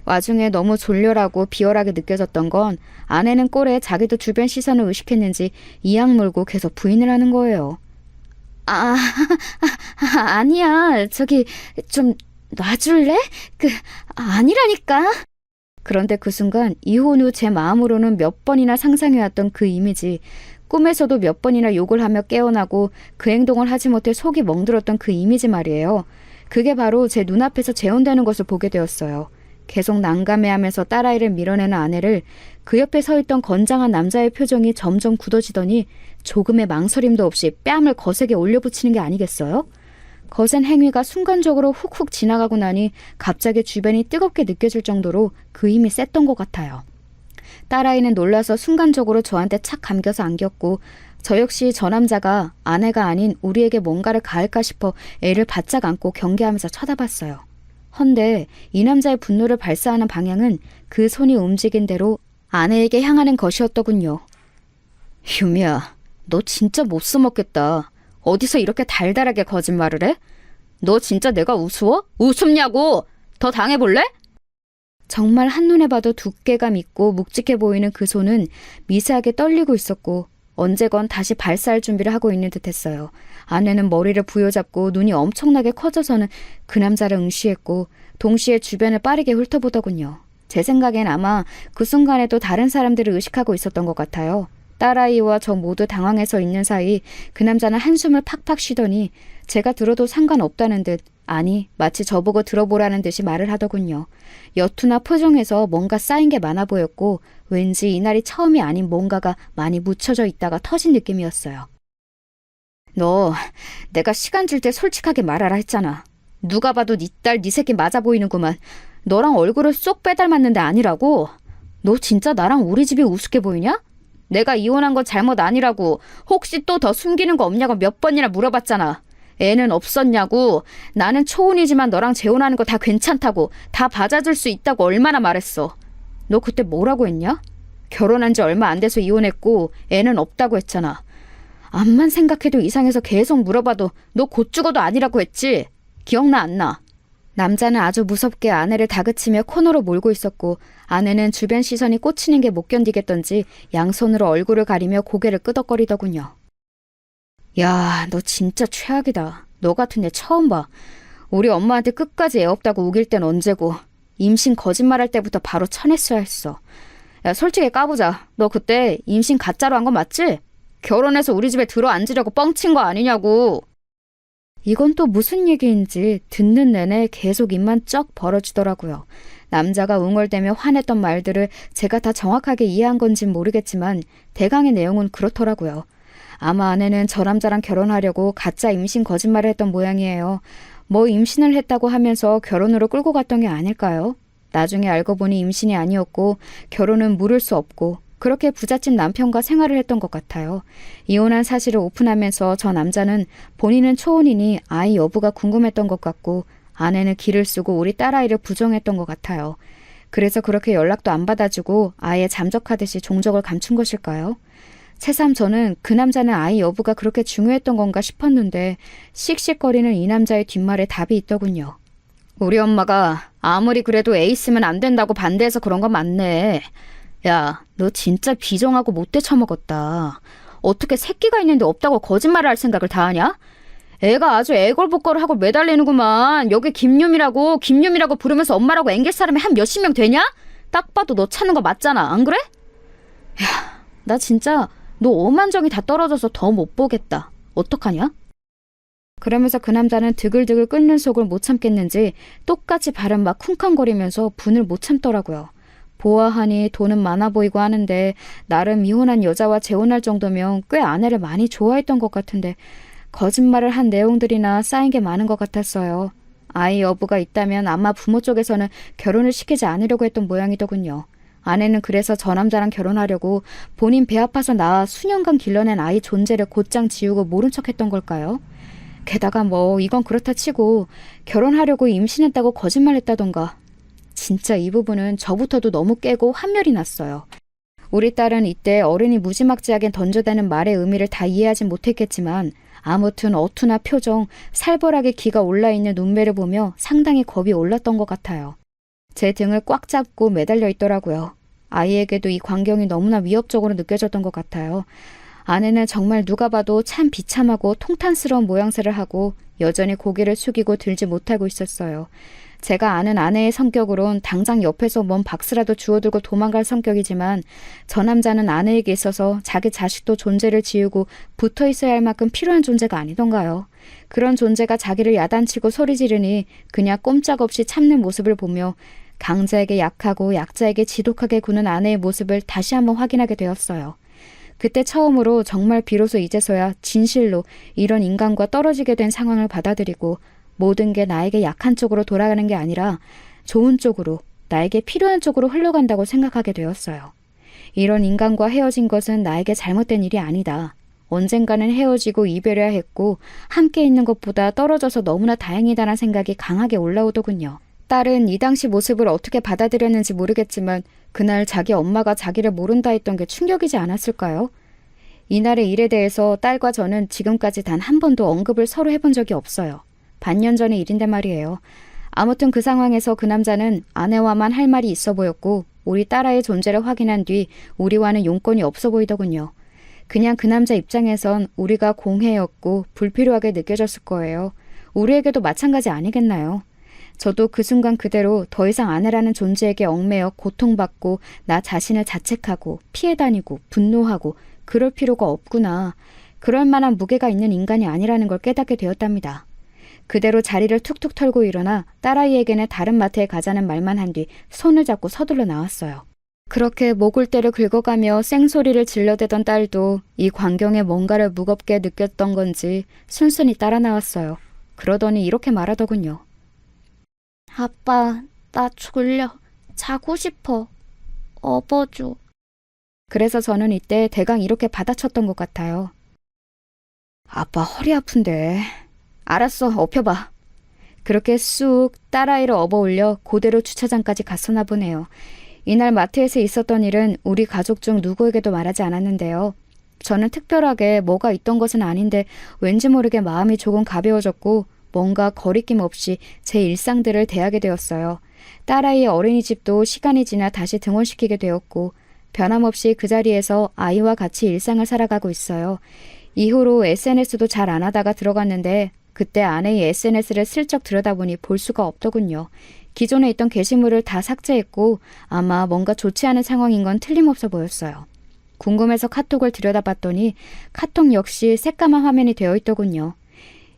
와중에 너무 졸렬하고 비열하게 느껴졌던 건 아내는 꼴에 자기도 주변 시선을 의식했는지 이악 물고 계속 부인을 하는 거예요. 아니야. 저기 좀 놔줄래? 아니라니까. 그런데 그 순간 이혼 후 제 마음으로는 몇 번이나 상상해왔던 그 이미지, 꿈에서도 몇 번이나 욕을 하며 깨어나고 그 행동을 하지 못해 속이 멍들었던 그 이미지 말이에요. 그게 바로 제 눈앞에서 재현되는 것을 보게 되었어요. 계속 난감해하면서 딸아이를 밀어내는 아내를 그 옆에 서 있던 건장한 남자의 표정이 점점 굳어지더니 조금의 망설임도 없이 뺨을 거세게 올려붙이는 게 아니겠어요? 거센 행위가 순간적으로 훅훅 지나가고 나니 갑자기 주변이 뜨겁게 느껴질 정도로 그 힘이 셌던 것 같아요. 딸아이는 놀라서 순간적으로 저한테 착 감겨서 안겼고 저 역시 저 남자가 아내가 아닌 우리에게 뭔가를 가할까 싶어 애를 바짝 안고 경계하면서 쳐다봤어요. 헌데 이 남자의 분노를 발사하는 방향은 그 손이 움직인 대로 아내에게 향하는 것이었더군요. 유미야, 너 진짜 못 써먹겠다. 어디서 이렇게 달달하게 거짓말을 해? 너 진짜 내가 우스워? 우습냐고! 더 당해볼래? 정말 한눈에 봐도 두께감 있고 묵직해 보이는 그 손은 미세하게 떨리고 있었고 언제건 다시 발사할 준비를 하고 있는 듯했어요. 아내는 머리를 부여잡고 눈이 엄청나게 커져서는 그 남자를 응시했고 동시에 주변을 빠르게 훑어보더군요. 제 생각엔 아마 그 순간에도 다른 사람들을 의식하고 있었던 것 같아요. 딸아이와 저 모두 당황해서 있는 사이 그 남자는 한숨을 팍팍 쉬더니 제가 들어도 상관없다는 듯, 아니 마치 저보고 들어보라는 듯이 말을 하더군요. 여투나 표정에서 뭔가 쌓인 게 많아 보였고 왠지 이날이 처음이 아닌 뭔가가 많이 묻혀져 있다가 터진 느낌이었어요. 너 내가 시간 줄 때 솔직하게 말하라 했잖아. 누가 봐도 네 딸 네 새끼 맞아 보이는구만. 너랑 얼굴을 쏙 빼닮았는데 아니라고? 너 진짜 나랑 우리 집이 우습게 보이냐? 내가 이혼한 건 잘못 아니라고. 혹시 또 더 숨기는 거 없냐고 몇 번이나 물어봤잖아. 애는 없었냐고. 나는 초혼이지만 너랑 재혼하는 거 다 괜찮다고, 다 받아줄 수 있다고 얼마나 말했어. 너 그때 뭐라고 했냐? 결혼한 지 얼마 안 돼서 이혼했고 애는 없다고 했잖아. 암만 생각해도 이상해서 계속 물어봐도 너 곧 죽어도 아니라고 했지? 기억나 안 나? 남자는 아주 무섭게 아내를 다그치며 코너로 몰고 있었고 아내는 주변 시선이 꽂히는 게 못 견디겠던지 양손으로 얼굴을 가리며 고개를 끄덕거리더군요. 야, 너 진짜 최악이다. 너 같은 애 처음 봐. 우리 엄마한테 끝까지 애 없다고 우길 땐 언제고 임신 거짓말할 때부터 바로 쳐냈어야 했어. 야, 솔직히 까보자. 너 그때 임신 가짜로 한 거 맞지? 결혼해서 우리 집에 들어앉으려고 뻥친 거 아니냐고. 이건 또 무슨 얘기인지 듣는 내내 계속 입만 쩍 벌어지더라고요. 남자가 웅얼대며 화냈던 말들을 제가 다 정확하게 이해한 건진 모르겠지만 대강의 내용은 그렇더라고요. 아마 아내는 저 남자랑 결혼하려고 가짜 임신 거짓말을 했던 모양이에요. 뭐 임신을 했다고 하면서 결혼으로 끌고 갔던 게 아닐까요? 나중에 알고 보니 임신이 아니었고 결혼은 물을 수 없고 그렇게 부잣집 남편과 생활을 했던 것 같아요. 이혼한 사실을 오픈하면서 저 남자는 본인은 초혼이니 아이 여부가 궁금했던 것 같고 아내는 기를 쓰고 우리 딸아이를 부정했던 것 같아요. 그래서 그렇게 연락도 안 받아주고 아예 잠적하듯이 종적을 감춘 것일까요? 새삼 저는 그 남자는 아이 여부가 그렇게 중요했던 건가 싶었는데 씩씩거리는 이 남자의 뒷말에 답이 있더군요. 우리 엄마가 아무리 그래도 애 있으면 안 된다고 반대해서 그런 건 맞네. 야, 너 진짜 비정하고 못돼 처먹었다. 어떻게 새끼가 있는데 없다고 거짓말을 할 생각을 다 하냐? 애가 아주 애걸복걸을 하고 매달리는구만. 여기 김유미라고 부르면서 엄마라고 앵길 사람이 한 몇십 명 되냐? 딱 봐도 너 찾는 거 맞잖아. 안 그래? 야, 나 진짜 너 오만정이 다 떨어져서 더 못 보겠다. 어떡하냐? 그러면서 그 남자는 드글드글 끓는 속을 못 참겠는지 똑같이 발은 막 쿵쾅거리면서 분을 못 참더라고요. 보아하니 돈은 많아 보이고 하는데 나름 이혼한 여자와 재혼할 정도면 꽤 아내를 많이 좋아했던 것 같은데 거짓말을 한 내용들이나 쌓인 게 많은 것 같았어요. 아이 여부가 있다면 아마 부모 쪽에서는 결혼을 시키지 않으려고 했던 모양이더군요. 아내는 그래서 저 남자랑 결혼하려고 본인 배 아파서 낳아 수년간 길러낸 아이 존재를 곧장 지우고 모른 척했던 걸까요? 게다가 뭐 이건 그렇다 치고 결혼하려고 임신했다고 거짓말했다던가. 진짜 이 부분은 저부터도 너무 깨고 환멸이 났어요. 우리 딸은 이때 어른이 무지막지하게 던져대는 말의 의미를 다 이해하진 못했겠지만 아무튼 어투나 표정, 살벌하게 기가 올라있는 눈매를 보며 상당히 겁이 올랐던 것 같아요. 제 등을 꽉 잡고 매달려 있더라고요. 아이에게도 이 광경이 너무나 위협적으로 느껴졌던 것 같아요. 아내는 정말 누가 봐도 참 비참하고 통탄스러운 모양새를 하고 여전히 고개를 숙이고 들지 못하고 있었어요. 제가 아는 아내의 성격으론 당장 옆에서 뭔 박스라도 주워들고 도망갈 성격이지만 저 남자는 아내에게 있어서 자기 자식도 존재를 지우고 붙어 있어야 할 만큼 필요한 존재가 아니던가요. 그런 존재가 자기를 야단치고 소리 지르니 그냥 꼼짝없이 참는 모습을 보며 강자에게 약하고 약자에게 지독하게 구는 아내의 모습을 다시 한번 확인하게 되었어요. 그때 처음으로 정말 비로소 이제서야 진실로 이런 인간과 떨어지게 된 상황을 받아들이고 모든 게 나에게 약한 쪽으로 돌아가는 게 아니라 좋은 쪽으로, 나에게 필요한 쪽으로 흘러간다고 생각하게 되었어요. 이런 인간과 헤어진 것은 나에게 잘못된 일이 아니다. 언젠가는 헤어지고 이별해야 했고 함께 있는 것보다 떨어져서 너무나 다행이다라는 생각이 강하게 올라오더군요. 딸은 이 당시 모습을 어떻게 받아들였는지 모르겠지만 그날 자기 엄마가 자기를 모른다 했던 게 충격이지 않았을까요? 이날의 일에 대해서 딸과 저는 지금까지 단 한 번도 언급을 서로 해본 적이 없어요. 반년 전의 일인데 말이에요. 아무튼 그 상황에서 그 남자는 아내와만 할 말이 있어 보였고 우리 딸아이의 존재를 확인한 뒤 우리와는 용건이 없어 보이더군요. 그냥 그 남자 입장에선 우리가 공해였고 불필요하게 느껴졌을 거예요. 우리에게도 마찬가지 아니겠나요? 저도 그 순간 그대로 더 이상 아내라는 존재에게 얽매여 고통받고 나 자신을 자책하고 피해 다니고 분노하고 그럴 필요가 없구나. 그럴 만한 무게가 있는 인간이 아니라는 걸 깨닫게 되었답니다. 그대로 자리를 툭툭 털고 일어나 딸아이에게는 다른 마트에 가자는 말만 한 뒤 손을 잡고 서둘러 나왔어요. 그렇게 목을대를 긁어가며 쌩소리를 질러대던 딸도 이 광경에 뭔가를 무겁게 느꼈던 건지 순순히 따라 나왔어요. 그러더니 이렇게 말하더군요. 아빠, 나 졸려. 자고 싶어. 업어줘. 그래서 저는 이때 대강 이렇게 받아쳤던 것 같아요. 아빠 허리 아픈데. 알았어, 업혀봐. 그렇게 쑥 딸아이를 업어올려 그대로 주차장까지 갔었나 보네요. 이날 마트에서 있었던 일은 우리 가족 중 누구에게도 말하지 않았는데요. 저는 특별하게 뭐가 있던 것은 아닌데 왠지 모르게 마음이 조금 가벼워졌고 뭔가 거리낌 없이 제 일상들을 대하게 되었어요. 딸아이의 어린이집도 시간이 지나 다시 등원시키게 되었고 변함없이 그 자리에서 아이와 같이 일상을 살아가고 있어요. 이후로 SNS도 잘 안 하다가 들어갔는데 그때 아내의 SNS를 슬쩍 들여다보니 볼 수가 없더군요. 기존에 있던 게시물을 다 삭제했고 아마 뭔가 좋지 않은 상황인 건 틀림없어 보였어요. 궁금해서 카톡을 들여다봤더니 카톡 역시 새까만 화면이 되어 있더군요.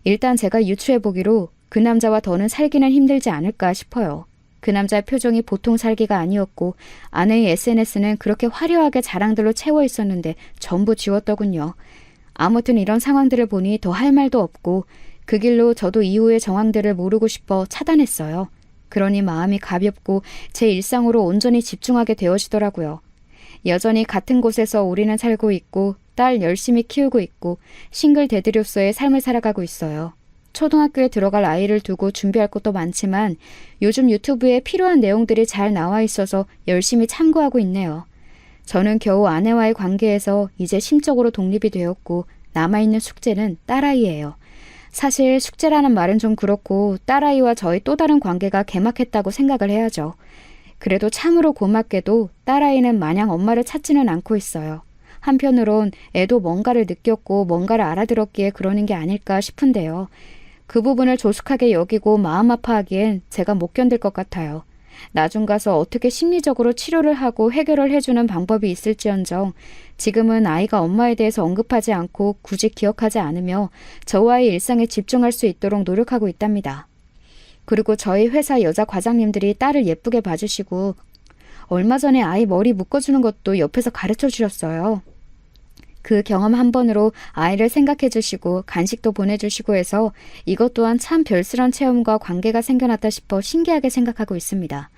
일단 제가 유추해보기로 그 남자와 더는 살기는 힘들지 않을까 싶어요. 그 남자의 표정이 보통 살기가 아니었고 아내의 SNS는 그렇게 화려하게 자랑들로 채워 있었는데 전부 지웠더군요. 아무튼 이런 상황들을 보니 더 할 말도 없고 그 길로 저도 이후의 정황들을 모르고 싶어 차단했어요. 그러니 마음이 가볍고 제 일상으로 온전히 집중하게 되어지더라고요. 여전히 같은 곳에서 우리는 살고 있고 딸 열심히 키우고 있고 싱글 데드로서의 삶을 살아가고 있어요. 초등학교에 들어갈 아이를 두고 준비할 것도 많지만 요즘 유튜브에 필요한 내용들이 잘 나와 있어서 열심히 참고하고 있네요. 저는 겨우 아내와의 관계에서 이제 심적으로 독립이 되었고 남아있는 숙제는 딸아이예요. 사실 숙제라는 말은 좀 그렇고 딸아이와 저희 또 다른 관계가 개막했다고 생각을 해야죠. 그래도 참으로 고맙게도 딸아이는 마냥 엄마를 찾지는 않고 있어요. 한편으론 애도 뭔가를 느꼈고 뭔가를 알아들었기에 그러는 게 아닐까 싶은데요. 그 부분을 조숙하게 여기고 마음 아파하기엔 제가 못 견딜 것 같아요. 나중 가서 어떻게 심리적으로 치료를 하고 해결을 해주는 방법이 있을지언정 지금은 아이가 엄마에 대해서 언급하지 않고 굳이 기억하지 않으며 저와의 일상에 집중할 수 있도록 노력하고 있답니다. 그리고 저희 회사 여자 과장님들이 딸을 예쁘게 봐주시고 얼마 전에 아이 머리 묶어주는 것도 옆에서 가르쳐 주셨어요. 그 경험 한 번으로 아이를 생각해 주시고 간식도 보내주시고 해서 이것 또한 참 별스런 체험과 관계가 생겨났다 싶어 신기하게 생각하고 있습니다.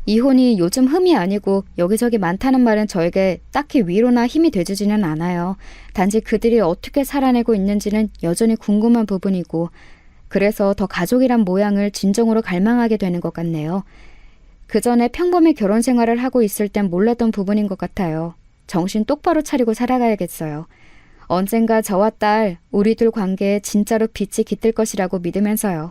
이혼이 요즘 흠이 아니고 여기저기 많다는 말은 저에게 딱히 위로나 힘이 돼주지는 않아요. 단지 그들이 어떻게 살아내고 있는지는 여전히 궁금한 부분이고 그래서 더 가족이란 모양을 진정으로 갈망하게 되는 것 같네요. 그 전에 평범히 결혼 생활을 하고 있을 땐 몰랐던 부분인 것 같아요. 정신 똑바로 차리고 살아가야겠어요. 언젠가 저와 딸, 우리 둘 관계에 진짜로 빛이 깃들 것이라고 믿으면서요.